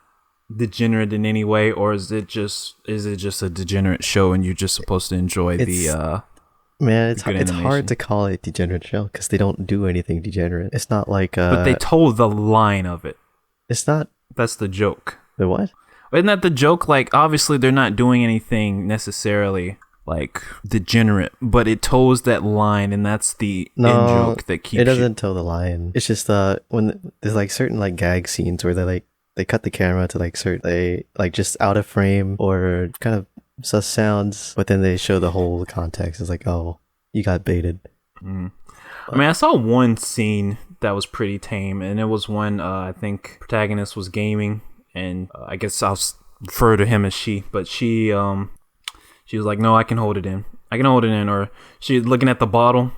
degenerate in any way, or is it just a degenerate show and you're just supposed to enjoy it's hard to call it a degenerate show because they don't do anything degenerate. It's not like but they told the line of it. It's not. That's the joke. The what? Isn't that the joke? Like, obviously they're not doing anything necessarily like degenerate, but it toes that line, and that's the end joke that keeps. It doesn't toe the line. It's just when there's like certain like gag scenes where they cut the camera to like just out of frame or kind of sus sounds, but then they show the whole context. It's like, oh, you got baited. I mean, I saw one scene that was pretty tame, and it was when I think protagonist was gaming, and I guess I'll refer to him as she, but she was like, no, I can hold it in, I can hold it in. Or she looking at the bottle,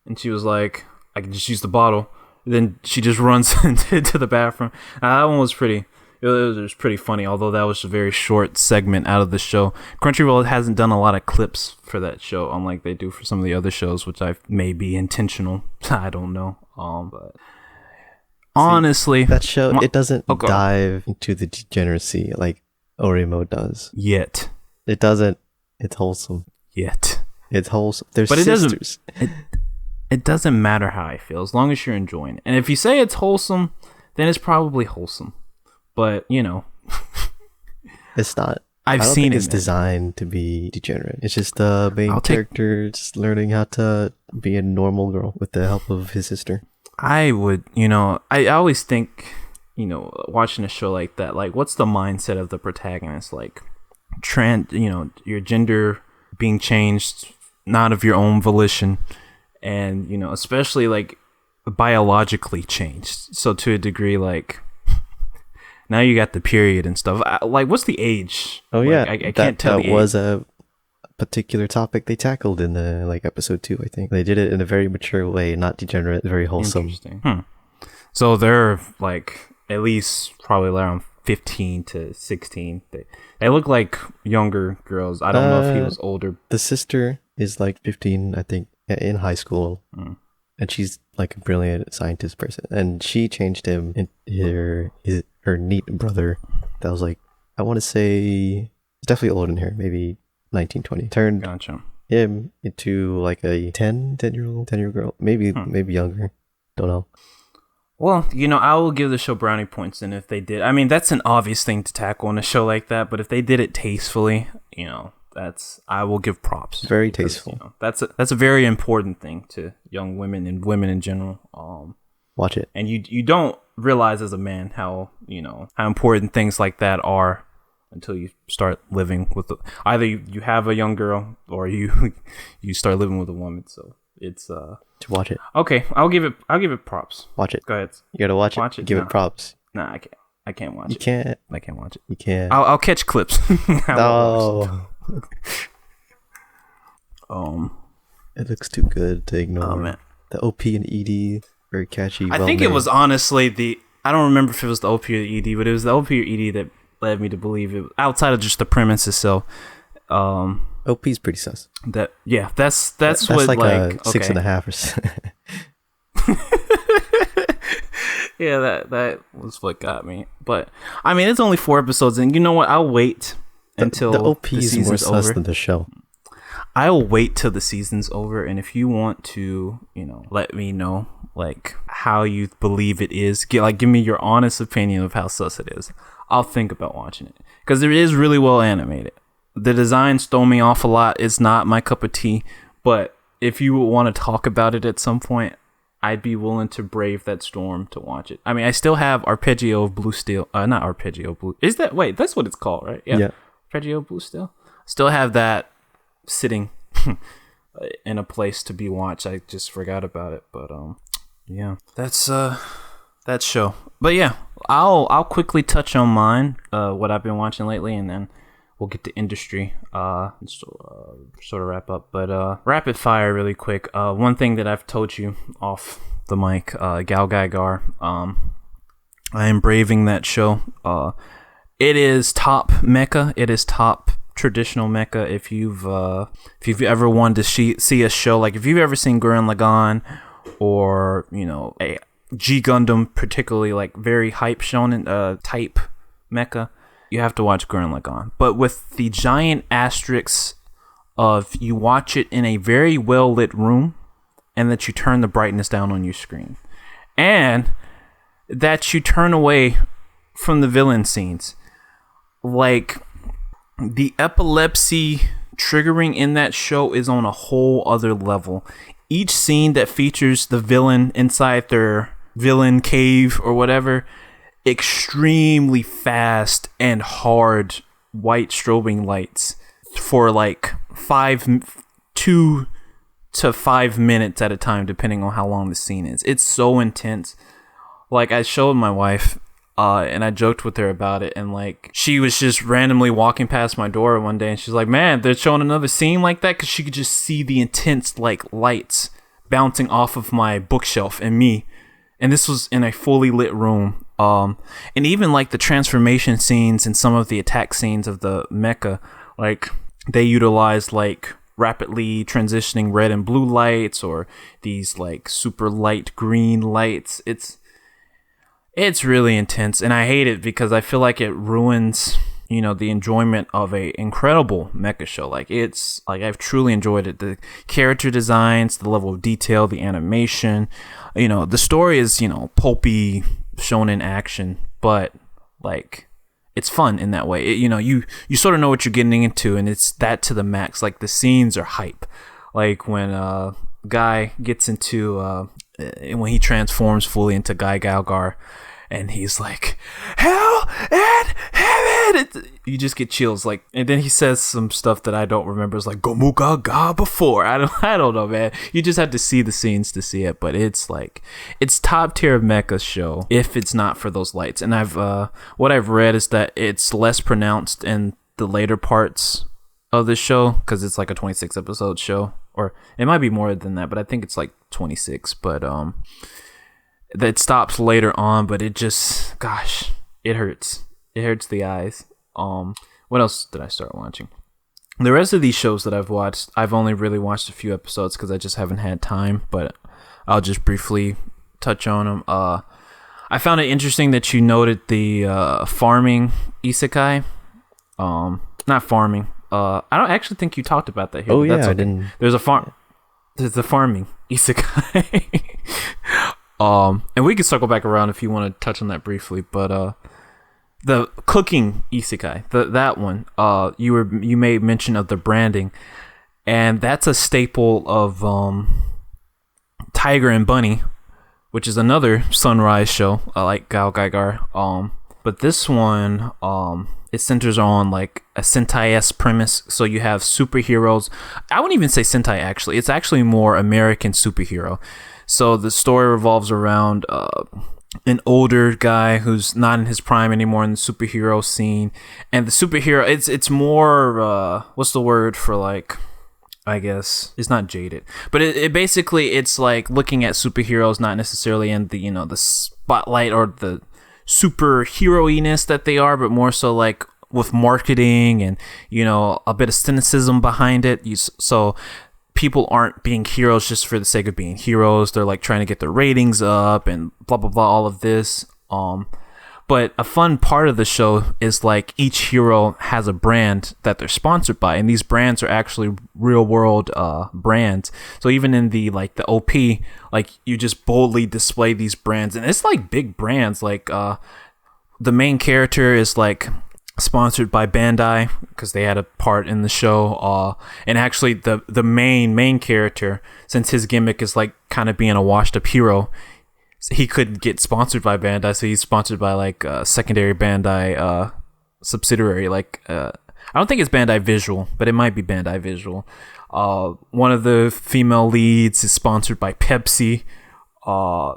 and she was like, I can just use the bottle. Then she just runs into the bathroom. That one was pretty. It was pretty funny, although that was a very short segment out of the show. Crunchyroll hasn't done a lot of clips for that show, unlike they do for some of the other shows, which may be intentional. I don't know. But honestly, that show it doesn't dive into the degeneracy like Orimo does. Yet. It doesn't. It's wholesome. Yet. It's wholesome. They're but sisters. It doesn't matter how I feel, as long as you're enjoying it. And if you say it's wholesome, then it's probably wholesome. But, you know. It's not. I don't think it's designed to be degenerate. It's just the main character just learning how to be a normal girl with the help of his sister. I would, I always think, watching a show like that, like, what's the mindset of the protagonist? Like, your gender being changed, not of your own volition, and, especially, like, biologically changed. So, to a degree, like, now you got the period and stuff. Like, what's the age? Oh, like, yeah. I can't tell the age. That was a particular topic they tackled in the, like, episode 2, I think. They did it in a very mature way, not degenerate, very wholesome. Interesting. So they're, like, at least probably around 15 to 16. They look like younger girls. I don't know if he was older. The sister is, like, 15, I think, in high school. And she's, like, a brilliant scientist person. And she changed him into her neat brother that was, like, I want to say, definitely older than her, maybe 19, 20. Turned him into, like, a 10-year-old girl. Maybe younger. Don't know. Well, I will give the show brownie points, and if they did, I mean, that's an obvious thing to tackle in a show like that, but if they did it tastefully, I will give props. Very tasteful. That's a very important thing to young women and women in general. Watch it. And you don't realize as a man how important things like that are until you start living with either you have a young girl or you start living with a woman. So it's to watch it. Okay, I'll give it props. Watch it. Go ahead. You gotta watch it. Give it props. Nah, I can't watch it. You can't. I can't watch it. You can't. I'll catch clips. No. It looks too good to ignore. Oh man, the OP and ED very catchy. I think it was honestly I don't remember if it was the OP or the ED, but it was the OP or ED that led me to believe it. Outside of just the premise itself, OP's pretty sus. That's what like a okay. 6.5 or something. Yeah, that was what got me. But I mean, it's only 4 episodes, and you know what? I'll wait until the OP the is more sus over. than the show. I'll wait till the season's over, and if you want to, let me know like how you believe it is. Give me your honest opinion of how sus it is. I'll think about watching it because it is really well animated. The designs throw me off a lot. It's not my cup of tea, but if you want to talk about it at some point, I'd be willing to brave that storm to watch it. I mean, I still have Arpeggio of Blue Steel. Not Arpeggio Blue. Is that? Wait, that's what it's called, right? Yeah. Arpeggio Blue Steel. Still have that sitting in a place to be watched. I just forgot about it, but yeah, that's that show. But yeah, I'll quickly touch on mine, what I've been watching lately, and then we'll get to industry, sort of wrap up. But rapid fire, really quick. One thing that I've told you off the mic, GaoGaiGar. I am braving that show. It is top mecha. It is top traditional mecha. If you've ever wanted to see a show, like if you've ever seen Gurren Lagann or a G Gundam, particularly like very hype shonen type mecha, you have to watch Gurren Lagann. But with the giant asterisks of you watch it in a very well lit room, and that you turn the brightness down on your screen, and that you turn away from the villain scenes. Like, the epilepsy triggering in that show is on a whole other level. Each scene that features the villain inside their villain cave or whatever, extremely fast and hard white strobing lights for like 2 to 5 minutes at a time, depending on how long the scene is. It's so intense. Like, I showed my wife And I joked with her about it, and like she was just randomly walking past my door one day, and she's like, "Man, they're showing another scene like that," because she could just see the intense like lights bouncing off of my bookshelf and me, and this was in a fully lit room. And even like the transformation scenes and some of the attack scenes of the mecha, like they utilized like rapidly transitioning red and blue lights or these like super light green lights. It's really intense, and I hate it because I feel like it ruins, you know, the enjoyment of a incredible mecha show. Like it's like I've truly enjoyed it. The character designs, the level of detail, the animation, you know, the story is, you know, pulpy shonen action, but like it's fun in that way. You know, you sort of know what you're getting into, and it's that to the max. Like the scenes are hype. Like when Guy gets into when he transforms fully into GaoGaiGar, and he's like, "Hell and heaven!" You just get chills. Like, and then he says some stuff that I don't remember. It's like "Gomu ga ga" before. I don't know, man. You just have to see the scenes to see it. But it's like it's top tier mecha show if it's not for those lights. And what I've read is that it's less pronounced in the later parts of the show because it's like a 26 episode show, or it might be more than that, but I think it's like 26. But that stops later on, but it just, gosh, it hurts. It hurts the eyes. What else did I start watching? The rest of these shows that I've watched, I've only really watched a few episodes because I just haven't had time, but I'll just briefly touch on them. I found it interesting that you noted the farming isekai. Not farming. I don't actually think you talked about that here. Oh, but that's yeah, okay. I didn't. There's the farming isekai. And we can circle back around if you want to touch on that briefly, but the cooking isekai, that one, you made mention of the branding, and that's a staple of Tiger and Bunny, which is another Sunrise show, like GaoGaiGar. But this one, it centers on like a Sentai-esque premise. So you have superheroes. I wouldn't even say Sentai actually. It's actually more American superhero. So the story revolves around an older guy who's not in his prime anymore in the superhero scene, and the superhero it's more what's the word for, like, I guess it's not jaded, but it basically it's like looking at superheroes not necessarily in the, you know, the spotlight or the superhero-iness that they are, but more so like with marketing and, you know, a bit of cynicism behind it. So people aren't being heroes just for the sake of being heroes. They're like trying to get their ratings up and blah blah blah, all of this. But a fun part of the show is like each hero has a brand that they're sponsored by, and these brands are actually real world brands. So even in the like the OP, like you just boldly display these brands, and it's like big brands. Like the main character is like sponsored by Bandai because they had a part in the show, and actually the main character, since his gimmick is like kind of being a washed up hero, he couldn't get sponsored by Bandai, so he's sponsored by like a secondary Bandai subsidiary. Like I don't think it's Bandai Visual, but it might be Bandai Visual. One of the female leads is sponsored by Pepsi.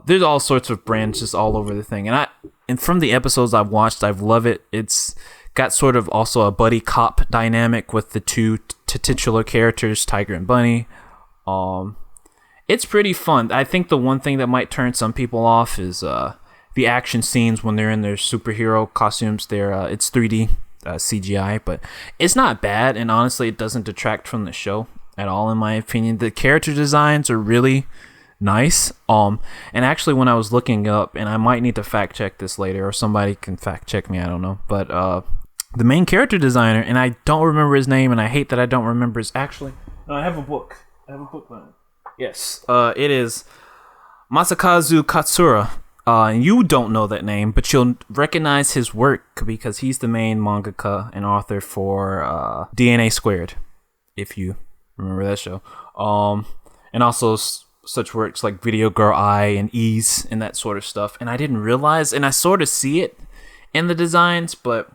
There's all sorts of brands just all over the thing, and from the episodes I've watched, I've loved it. It's got sort of also a buddy cop dynamic with the two titular characters, Tiger and Bunny. It's pretty fun. I think the one thing that might turn some people off is the action scenes when they're in their superhero costumes. It's 3D CGI, but it's not bad, and honestly, it doesn't detract from the show at all, in my opinion. The character designs are really nice. And actually, when I was looking up, and I might need to fact check this later, or somebody can fact check me, I don't know, but the main character designer, and I don't remember his name, and I hate that I don't remember his actually. No, I have a book. On it. Yes, it is Masakazu Katsura. And you don't know that name, but you'll recognize his work because he's the main mangaka and author for DNA Squared, if you remember that show. And also such works like Video Girl I and Ease and that sort of stuff. And I didn't realize, and I sort of see it in the designs, but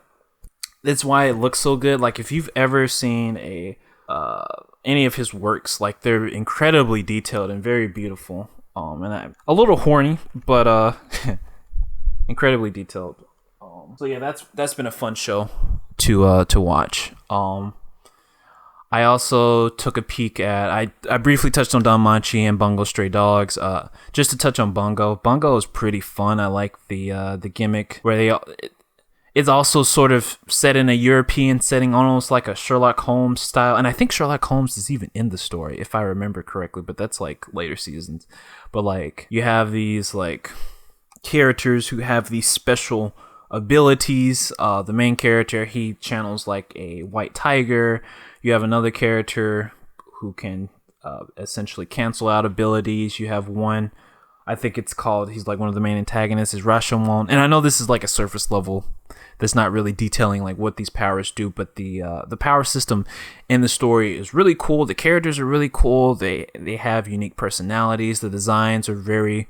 that's why it looks so good. Like if you've ever seen any of his works, like they're incredibly detailed and very beautiful. And I'm a little horny, but incredibly detailed. So yeah, that's been a fun show to watch. I also took a peek at I briefly touched on Danmachi and Bungo Stray Dogs. Just to touch on Bungo. Bungo is pretty fun. I like the gimmick where it's also sort of set in a European setting, almost like a Sherlock Holmes style. And I think Sherlock Holmes is even in the story, if I remember correctly, but that's like later seasons. But like you have these like characters who have these special abilities. The main character, he channels like a white tiger. You have another character who can essentially cancel out abilities. You have one, I think it's called, he's like one of the main antagonists, is Rashomon. And I know this is like a surface level that's not really detailing like what these powers do, but the power system in the story is really cool. The characters are really cool. They have unique personalities. The designs are very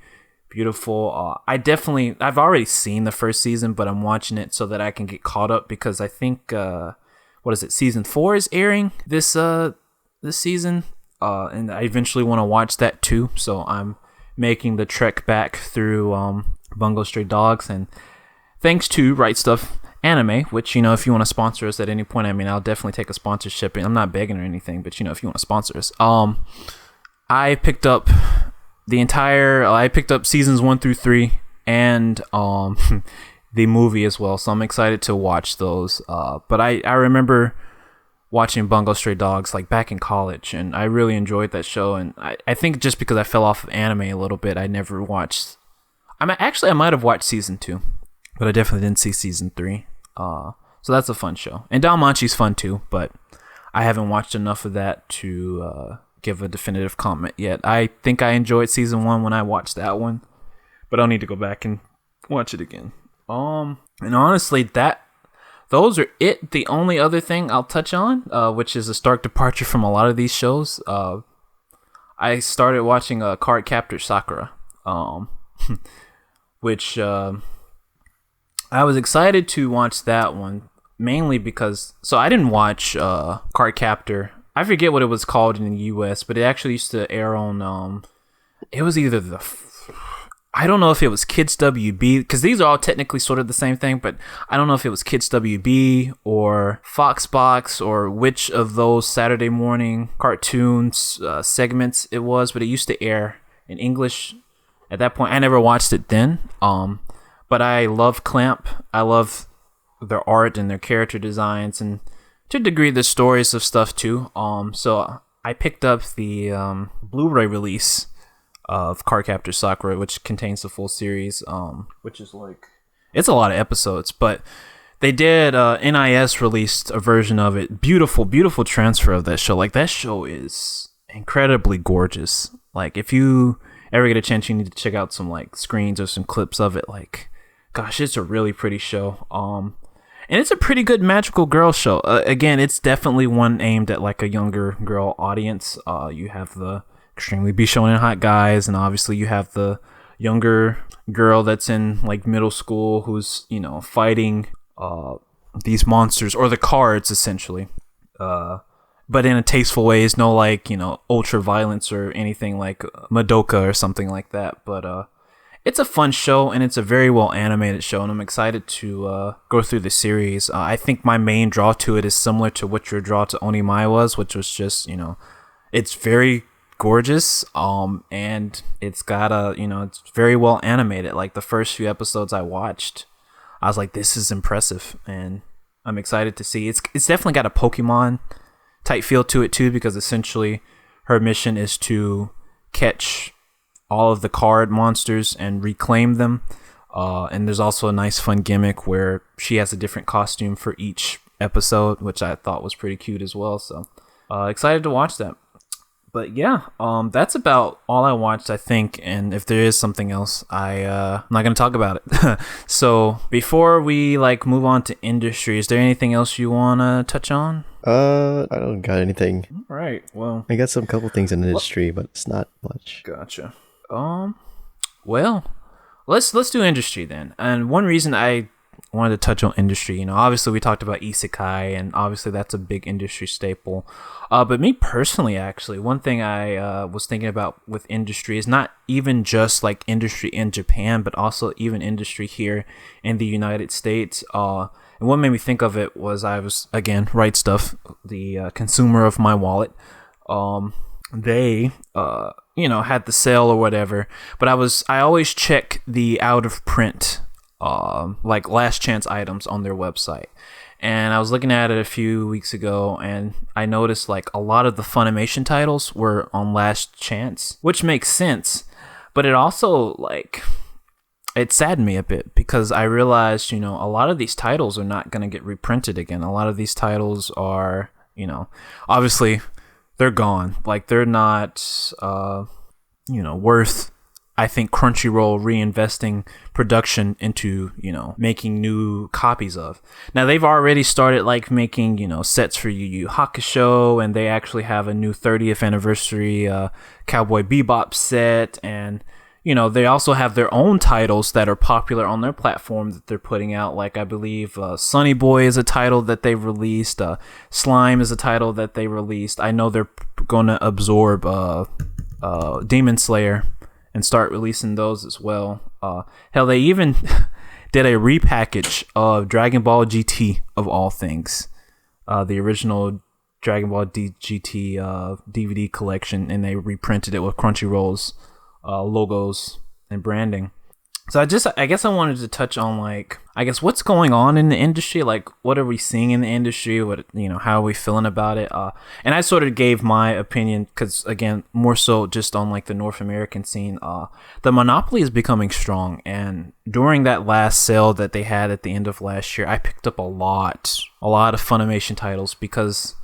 beautiful. I've already seen the first season, but I'm watching it so that I can get caught up because I think what is it? Season 4 is airing this season, and I eventually want to watch that too. So I'm making the trek back through Bungo Stray Dogs, and thanks to Right Stuff Anime, which, if you want to sponsor us at any point, I mean, I'll definitely take a sponsorship. I'm not begging or anything, but if you want to sponsor us, I picked up seasons 1 through 3 and the movie as well, so I'm excited to watch those. But I remember watching Bungo Stray Dogs like back in college, and I really enjoyed that show. And I think just because I fell off of anime a little bit, I never watched. I might have watched season 2, but I definitely didn't see season 3. So that's a fun show, and Dalmachi's fun too, but I haven't watched enough of that to give a definitive comment yet. I think I enjoyed season 1 when I watched that one, but I'll need to go back and watch it again. And honestly, those are it. The only other thing I'll touch on, which is a stark departure from a lot of these shows, I started watching Card Captor Sakura, which I was excited to watch that one, mainly because, so I didn't watch Card Captor. I forget what it was called in the US, but it actually used to air on, it was either I don't know if it was Kids WB, because these are all technically sort of the same thing, but I don't know if it was Kids WB or Foxbox or which of those Saturday morning cartoons segments it was, but it used to air in English at that point. I never watched it then, but I love Clamp. I love their art and their character designs, and to a degree the stories of stuff too. So I picked up the Blu-ray release of Cardcaptor Sakura, which contains the full series, which is like, it's a lot of episodes, but they did NIS released a version of it. Beautiful transfer of that show. Like, that show is incredibly gorgeous. Like, if you ever get a chance, you need to check out some like screens or some clips of it. Like, gosh, it's a really pretty show. And it's a pretty good magical girl show. Again, it's definitely one aimed at like a younger girl audience. You have the extremely Bishonen hot guys, and obviously you have the younger girl that's in like middle school who's, fighting these monsters, or the cards essentially, but in a tasteful way. It's no like, ultra violence or anything like Madoka or something like that, but it's a fun show, and it's a very well animated show, and I'm excited to go through the series. I think my main draw to it is similar to what your draw to Onimai was, which was just, it's very gorgeous, and it's got it's very well animated. Like, the first few episodes I watched, I was like, this is impressive, and I'm excited to see. It's definitely got a Pokemon type feel to it too, because essentially her mission is to catch all of the card monsters and reclaim them, and there's also a nice fun gimmick where she has a different costume for each episode, which I thought was pretty cute as well. So excited to watch that. But yeah, that's about all I watched, I think. And if there is something else, I'm not going to talk about it. So before we move on to industry, is there anything else you want to touch on? I don't got anything. All right. Well, I got some couple things in industry, but it's not much. Gotcha. Well, let's do industry then. And one reason I wanted to touch on industry. Obviously we talked about isekai, and obviously that's a big industry staple. But me personally, actually, one thing I was thinking about with industry is not even just like industry in Japan, but also even industry here in the United States. And what made me think of it was I was, again, Right Stuff, the consumer of my wallet. They had the sale or whatever, but I always check the out of print like last chance items on their website. And I was looking at it a few weeks ago, and I noticed like a lot of the Funimation titles were on last chance, which makes sense. But it also it saddened me a bit, because I realized, a lot of these titles are not going to get reprinted again. A lot of these titles are, obviously they're gone. Like, they're not, worth, I think, Crunchyroll reinvesting production into, making new copies of. Now, they've already started making, sets for Yu Yu Hakusho, and they actually have a new 30th anniversary Cowboy Bebop set, and they also have their own titles that are popular on their platform that they're putting out. Like, I believe Sunny Boy is a title that they've released. Slime is a title that they released. I know they're going to absorb Demon Slayer and start releasing those as well. Hell, they even did a repackage of Dragon Ball GT, of all things. The original Dragon Ball GT DVD collection, and they reprinted it with Crunchyroll's logos and branding. So I guess I wanted to touch on what's going on in the industry. Like, what are we seeing in the industry? What, how are we feeling about it? And I sort of gave my opinion, because again, more so just on the North American scene. The monopoly is becoming strong, and during that last sale that they had at the end of last year, I picked up a lot of Funimation titles, because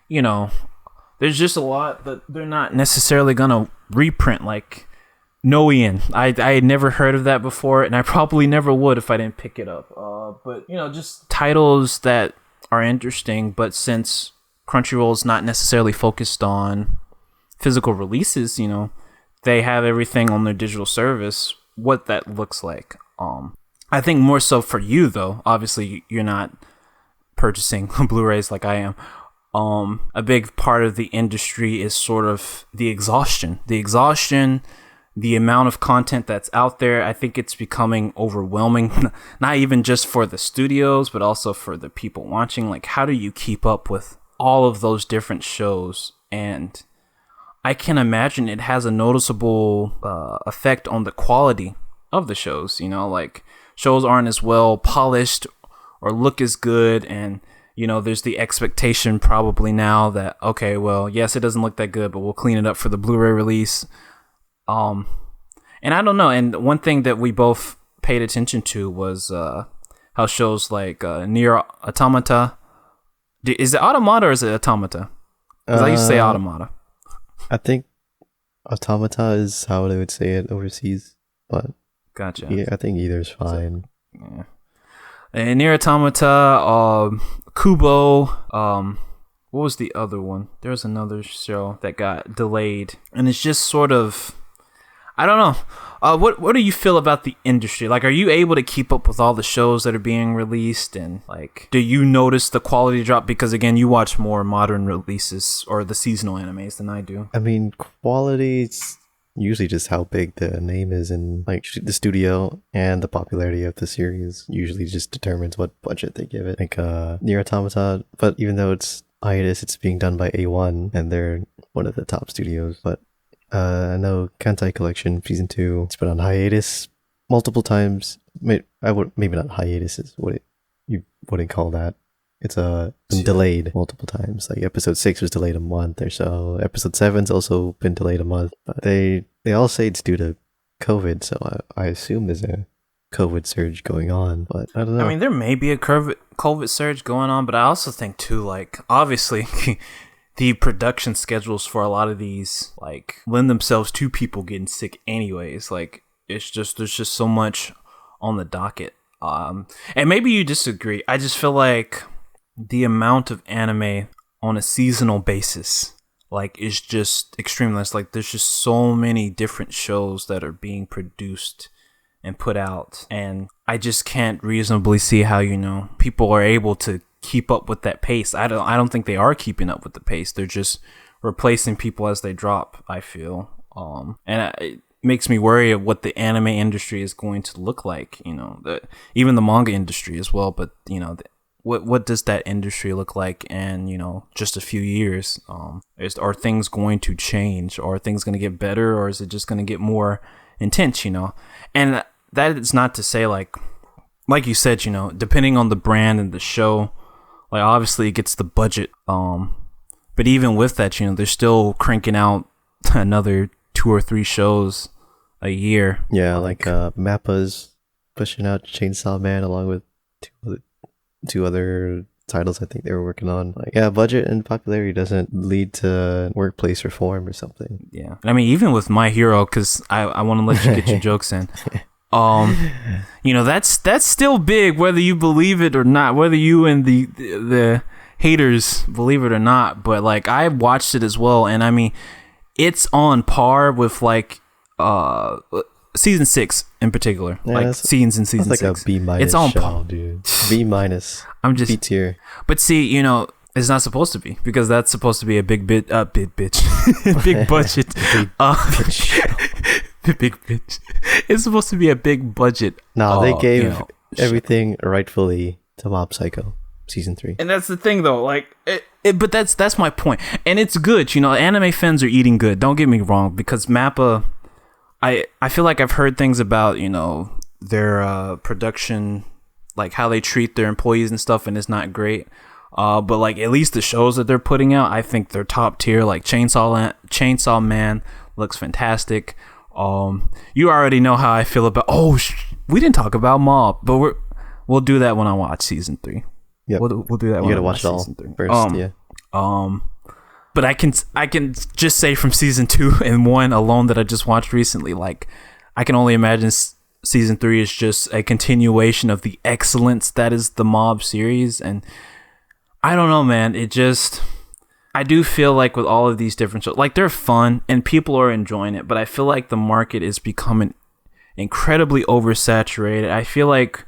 there's just a lot that they're not necessarily gonna reprint. Like Noien, I had never heard of that before, and I probably never would if I didn't pick it up. But just titles that are interesting. But since Crunchyroll's not necessarily focused on physical releases, they have everything on their digital service. What that looks like, I think more so for you though. Obviously, you're not purchasing Blu-rays like I am. A big part of the industry is sort of the exhaustion. The amount of content that's out there. I think it's becoming overwhelming, not even just for the studios, but also for the people watching. Like, how do you keep up with all of those different shows? And I can imagine it has a noticeable effect on the quality of the shows. Shows aren't as well polished or look as good, and there's the expectation probably now that, okay, well, yes, it doesn't look that good, but we'll clean it up for the Blu-ray release. And I don't know. And one thing that we both paid attention to was how shows like Nier Automata. Is it Automata or is it Automata? Because I used to say Automata. I think Automata is how they would say it overseas, but gotcha. Yeah, I think either is fine. Yeah. And Nier Automata, Kubo. What was the other one? There's another show that got delayed, and it's just sort of, I don't know. What do you feel about the industry? Like, are you able to keep up with all the shows that are being released? And do you notice the quality drop? Because again, you watch more modern releases or the seasonal animes than I do. I mean, quality is usually just how big the name is in the studio, and the popularity of the series usually just determines what budget they give it. Nier Automata, but even though it's hiatus, it's being done by A1, and they're one of the top studios. But I know Kantai Collection Season 2, it's been on hiatus multiple times. Maybe not hiatus is what you wouldn't call that. It's been delayed multiple times. Like episode 6 was delayed a month or so. Episode 7's also been delayed a month. But they all say it's due to COVID, so I assume there's a COVID surge going on, but I don't know. I mean, there may be a COVID surge going on, but I also think too, obviously the production schedules for a lot of these lend themselves to people getting sick anyways. There's just so much on the docket. And maybe you disagree. I just feel like the amount of anime on a seasonal basis is just extremely less. There's just so many different shows that are being produced and put out, and I just can't reasonably see how, you know, people are able to keep up with that pace. I don't think they are keeping up with the pace. They're just replacing people as they drop, I feel. It makes me worry of what the anime industry is going to look like, you know, even the manga industry as well. But, you know, what does that industry look like in, you know, just a few years? Are things going to change? Are things going to get better? Or is it just going to get more intense, you know? And that is not to say, like you said, you know, depending on the brand and the show, like obviously it gets the budget. But even with that, you know, they're still cranking out another 2 or 3 shows a year. Yeah, like Mappa's pushing out Chainsaw Man along with two other titles I think they were working on. Like, yeah, budget and popularity doesn't lead to workplace reform or something. Yeah, I mean, even with My Hero, because I want to let you get your jokes in. You know, that's still big, whether you believe it or not, whether you and the haters believe it or not. But like, I watched it as well, and I mean, it's on par with like season 6 in particular, yeah, like scenes in season like 6. A B minus. It's on show, par, dude. B minus. I'm just B tier. But see, you know, it's not supposed to be, because that's supposed to be a big bitch, big budget, big bitch. It's supposed to be a big budget. No, they gave you know, everything rightfully to Mob Psycho season 3. and that's the thing, though. Like, but that's my point, and it's good. You know, anime fans are eating good. Don't get me wrong, because Mappa, I feel like I've heard things about, you know, their production, like how they treat their employees and stuff, and it's not great. But like, at least the shows that they're putting out, I think they're top tier. Like Chainsaw Man looks fantastic. You already know how I feel about. We didn't talk about Mob, but we'll do that when I watch season 3. Yep. We'll do that. You when gotta I watch it all season 3 first. Yeah. But I can just say from season 2 and 1 alone that I just watched recently, like, I can only imagine season 3 is just a continuation of the excellence that is the Mob series. And I don't know, man, I do feel like with all of these different shows, like, they're fun and people are enjoying it, but I feel like the market is becoming incredibly oversaturated. I feel like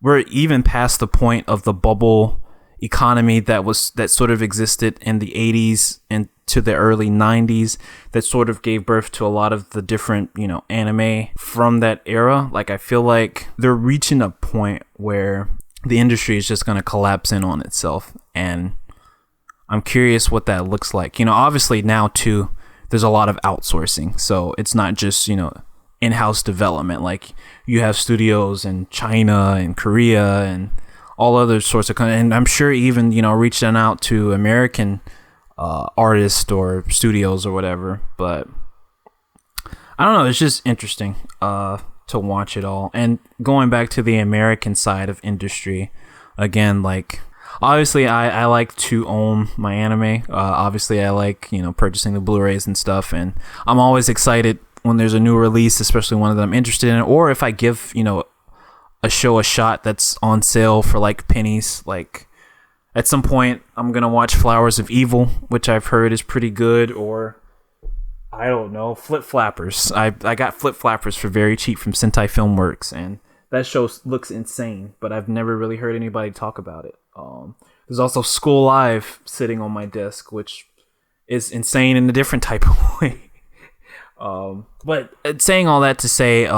we're even past the point of the bubble economy that sort of existed in the 80s and to the early 90s, that sort of gave birth to a lot of the different, you know, anime from that era. Like, I feel like they're reaching a point where the industry is just going to collapse in on itself, and I'm curious what that looks like. You know, obviously now too, there's a lot of outsourcing, so it's not just, you know, in-house development. Like, you have studios in China and Korea and all other sorts of, and I'm sure even, you know, reaching out to American artists or studios or whatever. But I don't know, it's just interesting to watch it all. And going back to the American side of industry, again, like, obviously I like to own my anime. Obviously I like, you know, purchasing the Blu-rays and stuff, and I'm always excited when there's a new release, especially one that I'm interested in, or if I give, you know, a show a shot that's on sale for like pennies. Like, at some point I'm gonna watch Flowers of Evil, which I've heard is pretty good, or I don't know, Flip Flappers. I got Flip Flappers for very cheap from Sentai Filmworks, and that show looks insane, but I've never really heard anybody talk about it. There's also School Live sitting on my desk, which is insane in a different type of way. But saying all that to say,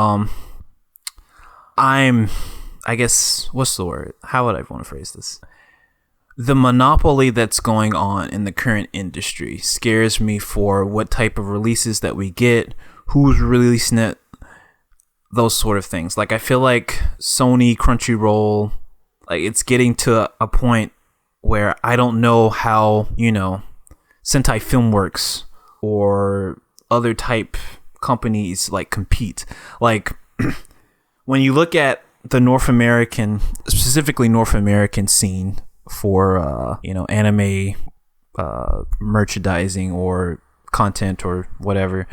I guess, what's the word? How would I want to phrase this? The monopoly that's going on in the current industry scares me for what type of releases that we get, who's releasing it, those sort of things. Like, I feel like Sony, Crunchyroll, like, it's getting to a point where I don't know how, you know, Sentai Filmworks or other type companies like compete. Like, when you look at the specifically North American scene for you know, anime merchandising or content or whatever,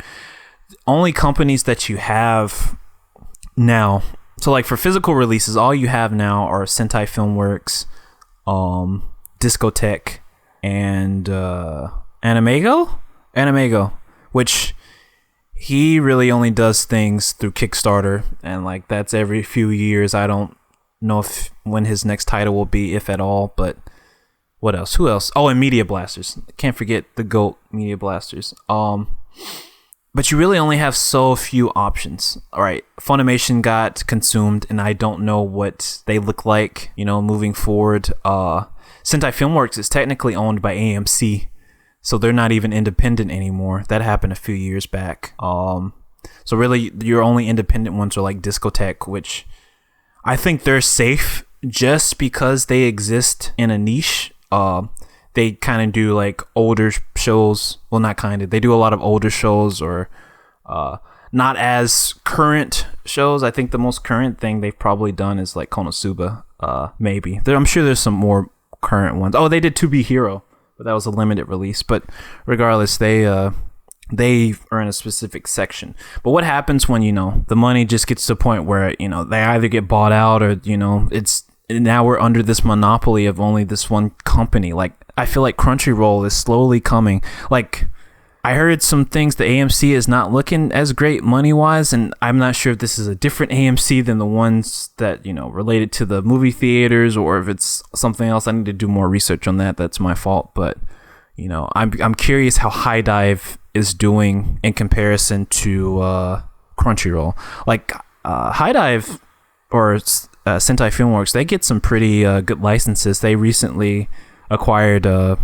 only companies that you have now, so like for physical releases, all you have now are Sentai Filmworks, Discotek, and Animego, which, he really only does things through Kickstarter, and like that's every few years. I don't know when his next title will be, if at all. But what else? Who else? Oh, and Media Blasters. Can't forget the GOAT, Media Blasters. But you really only have so few options. All right, Funimation got consumed, and I don't know what they look like, moving forward. Sentai Filmworks is technically owned by AMC, so they're not even independent anymore. That happened a few years back. So really, your only independent ones are like Discotek, which I think they're safe just because they exist in a niche. They kind of do like older shows. Well, not kind of. They do a lot of older shows or not as current shows. I think the most current thing they've probably done is like Konosuba. Maybe. I'm sure there's some more current ones. Oh, they did To Be Hero, but that was a limited release. But regardless, they are in a specific section. But what happens when, the money just gets to a point where, they either get bought out or, it's now we're under this monopoly of only this one company. Like, I feel like Crunchyroll is slowly coming. Like, I heard some things the AMC is not looking as great money-wise, and I'm not sure if this is a different AMC than the ones that, related to the movie theaters, or if it's something else. I need to do more research on that. That's my fault. But, I'm curious how High Dive is doing in comparison to Crunchyroll. Like, High Dive or Sentai Filmworks, they get some pretty good licenses. They recently acquired the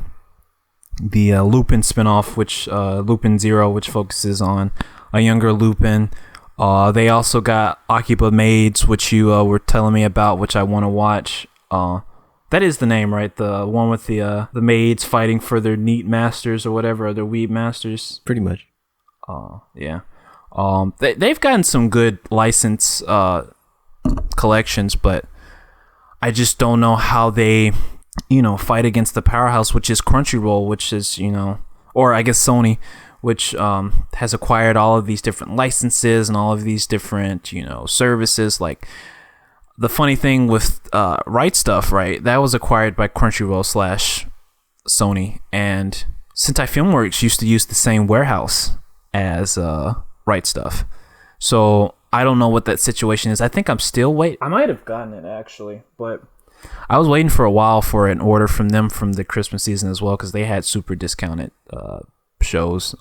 Lupin spinoff, which Lupin Zero, which focuses on a younger Lupin. They also got Akiba Maids, which you were telling me about, which I want to watch. That is the name, right? The one with the maids fighting for their neat masters or whatever, or their weeb masters. Pretty much. Yeah. They've gotten some good license collections, but I just don't know how they fight against the powerhouse, which is Crunchyroll, which is or I guess Sony, which has acquired all of these different licenses and all of these different services. Like, the funny thing with Right Stuff, right, that was acquired by Crunchyroll / Sony, and Sentai Filmworks used to use the same warehouse as Right Stuff. So I don't know what that situation is. I think I'm still waiting. I might have gotten it, actually, but I was waiting for a while for an order from them from the Christmas season as well, because they had super discounted shows.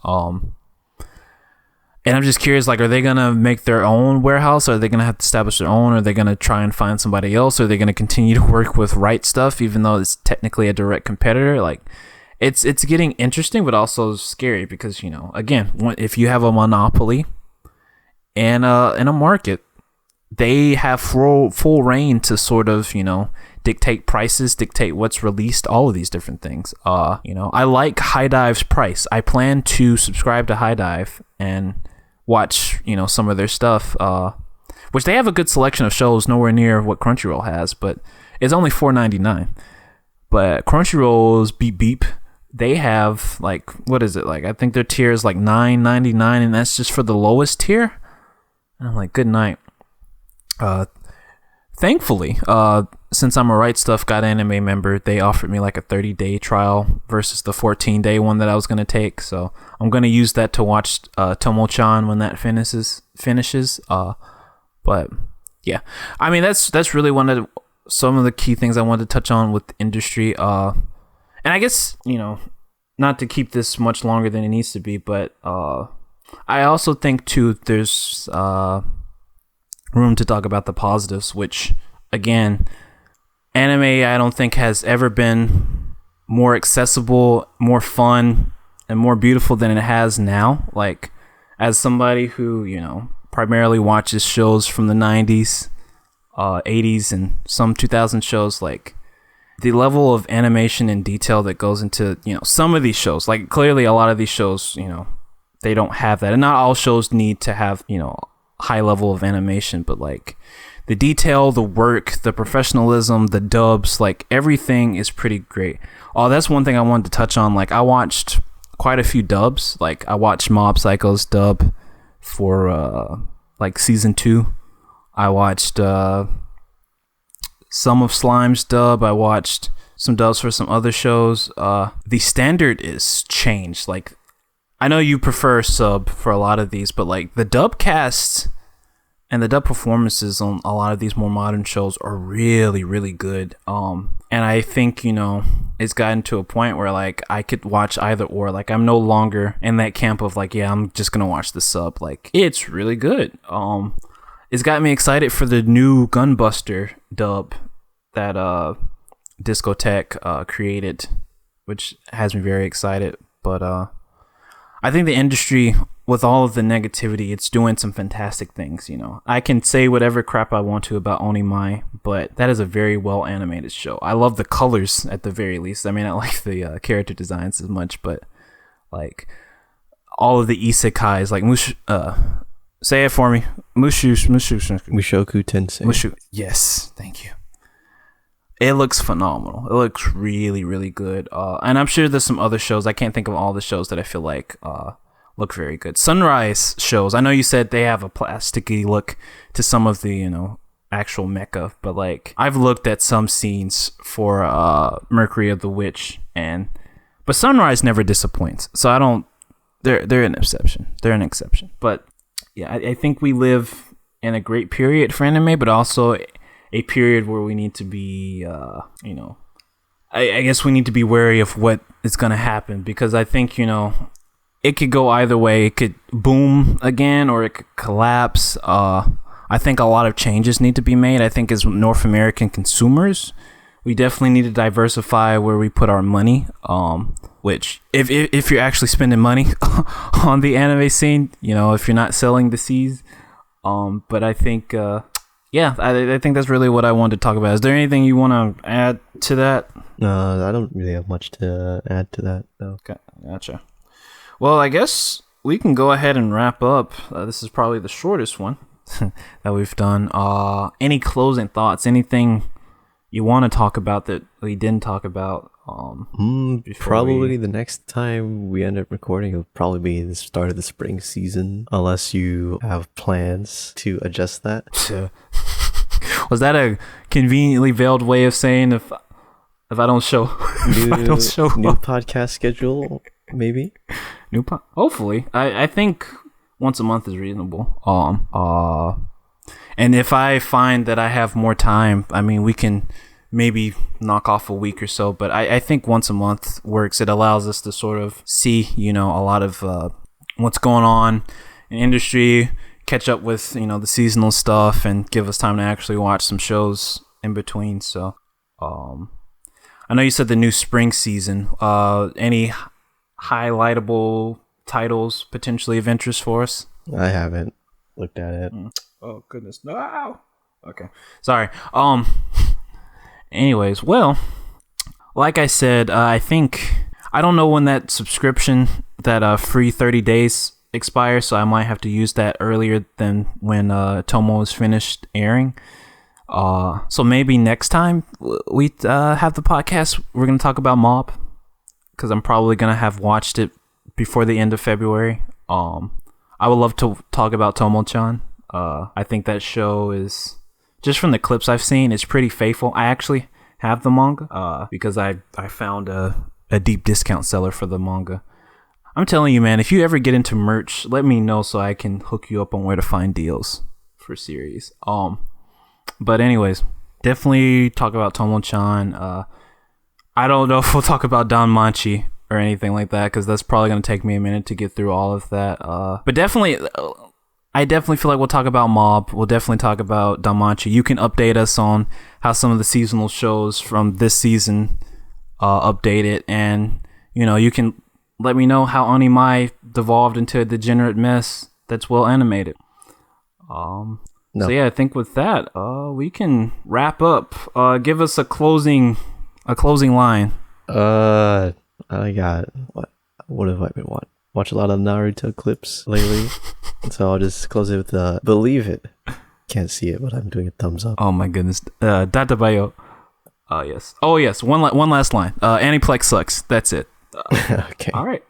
And I'm just curious, like, are they going to make their own warehouse? Are they going to have to establish their own? Are they going to try and find somebody else? Are they going to continue to work with Right Stuff, even though it's technically a direct competitor? Like, it's getting interesting, but also scary because, again, if you have a monopoly in a market, they have full reign to sort of, dictate prices, dictate what's released, all of these different things. I like High Dive's price. I plan to subscribe to High Dive and watch, some of their stuff, which they have a good selection of shows, nowhere near what Crunchyroll has, but it's only $4.99. But Crunchyroll's Beep Beep, they have like, what is it? Like, I think their tier is like $9.99, and that's just for the lowest tier. And I'm like, good night. Thankfully, since I'm a Right Stuff Got Anime member, they offered me like a 30-day trial versus the 14-day one that I was going to take. So I'm going to use that to watch Tomo-chan when that finishes. But yeah, I mean, that's really some of the key things I wanted to touch on with the industry. And I guess, not to keep this much longer than it needs to be, but I also think too there's room to talk about the positives, which, again, anime I don't think has ever been more accessible, more fun, and more beautiful than it has now. Like, as somebody who, primarily watches shows from the 90s, 80s, and some 2000 shows, like, the level of animation and detail that goes into, some of these shows, like, clearly a lot of these shows, they don't have that. And not all shows need to have, high level of animation, but like the detail, the work, the professionalism, the dubs, like everything is pretty great. Oh, that's one thing I wanted to touch on. Like, I watched quite a few dubs. Like, I watched Mob Psycho's dub for like season 2. I watched some of Slime's dub. I watched some dubs for some other shows. The standard is changed. Like, I know you prefer sub for a lot of these, but like the dub casts and the dub performances on a lot of these more modern shows are really, really good. And I think, it's gotten to a point where like I could watch either or. Like I'm no longer in that camp of like, yeah, I'm just gonna watch the sub. Like it's really good. It's got me excited for the new Gunbuster dub that Discotheque created, which has me very excited. But I think the industry, with all of the negativity, it's doing some fantastic things. I can say whatever crap I want to about Onimai, but that is a very well animated show. I love the colors at the very least. I mean, I like the character designs as much, but like all of the isekais, like say it for me, Mushoku Tensei. Yes, thank you. It looks phenomenal. It looks really, really good. And I'm sure there's some other shows. I can't think of all the shows that I feel like look very good. Sunrise shows. I know you said they have a plasticky look to some of the, actual mecha, but like I've looked at some scenes for Mercury of the Witch, but Sunrise never disappoints. So they're an exception. They're an exception. But yeah, I think we live in a great period for anime, but also a period where we need to be, I guess we need to be wary of what is going to happen, because I think, it could go either way. It could boom again or it could collapse. I think a lot of changes need to be made. I think as North American consumers, we definitely need to diversify where we put our money. Which, if you're actually spending money on the anime scene, if you're not selling the seeds. But I think, I think that's really what I wanted to talk about. Is there anything you want to add to that? No, I don't really have much to add to that, though. Okay, gotcha. Well, I guess we can go ahead and wrap up. This is probably the shortest one that we've done. Any closing thoughts? Anything you want to talk about that we didn't talk about? Probably the next time we end up recording, it'll probably be the start of the spring season, unless you have plans to adjust that. Was that a conveniently veiled way of saying if I don't show new podcast schedule, maybe? Hopefully. I think once a month is reasonable. And if I find that I have more time, I mean, we can maybe knock off a week or so, but I think once a month works. It allows us to sort of see, a lot of what's going on in industry, catch up with, the seasonal stuff, and give us time to actually watch some shows in between. So, I know you said the new spring season. Any highlightable titles potentially of interest for us? I haven't looked at it. Oh, goodness. No. Okay. Sorry. Anyways, well, like I said, I don't know when that subscription, that free 30 days expires, so I might have to use that earlier than when Tomo is finished airing. So maybe next time we have the podcast, we're going to talk about Mob, because I'm probably going to have watched it before the end of February. I would love to talk about Tomo-chan. I think that show is, just from the clips I've seen, it's pretty faithful. I actually have the manga because I found a deep discount seller for the manga. I'm telling you, man, if you ever get into merch, let me know so I can hook you up on where to find deals for series. But anyways, definitely talk about Tomo-chan. I don't know if we'll talk about Don Manchi or anything like that, because that's probably going to take me a minute to get through all of that. But definitely... I definitely feel like we'll talk about Mob. We'll definitely talk about Danmachi. You can update us on how some of the seasonal shows from this season updated, and you can let me know how Onimai devolved into a degenerate mess that's well animated. No. So yeah, I think with that, we can wrap up. Give us a closing line. I got what have I been watching? Watch a lot of Naruto clips lately, so I'll just close it with believe it. Can't see it, but I'm doing a thumbs up. Oh my goodness, Databayo. Yes. Oh yes. One last line. Aniplex sucks. That's it. Okay. All right.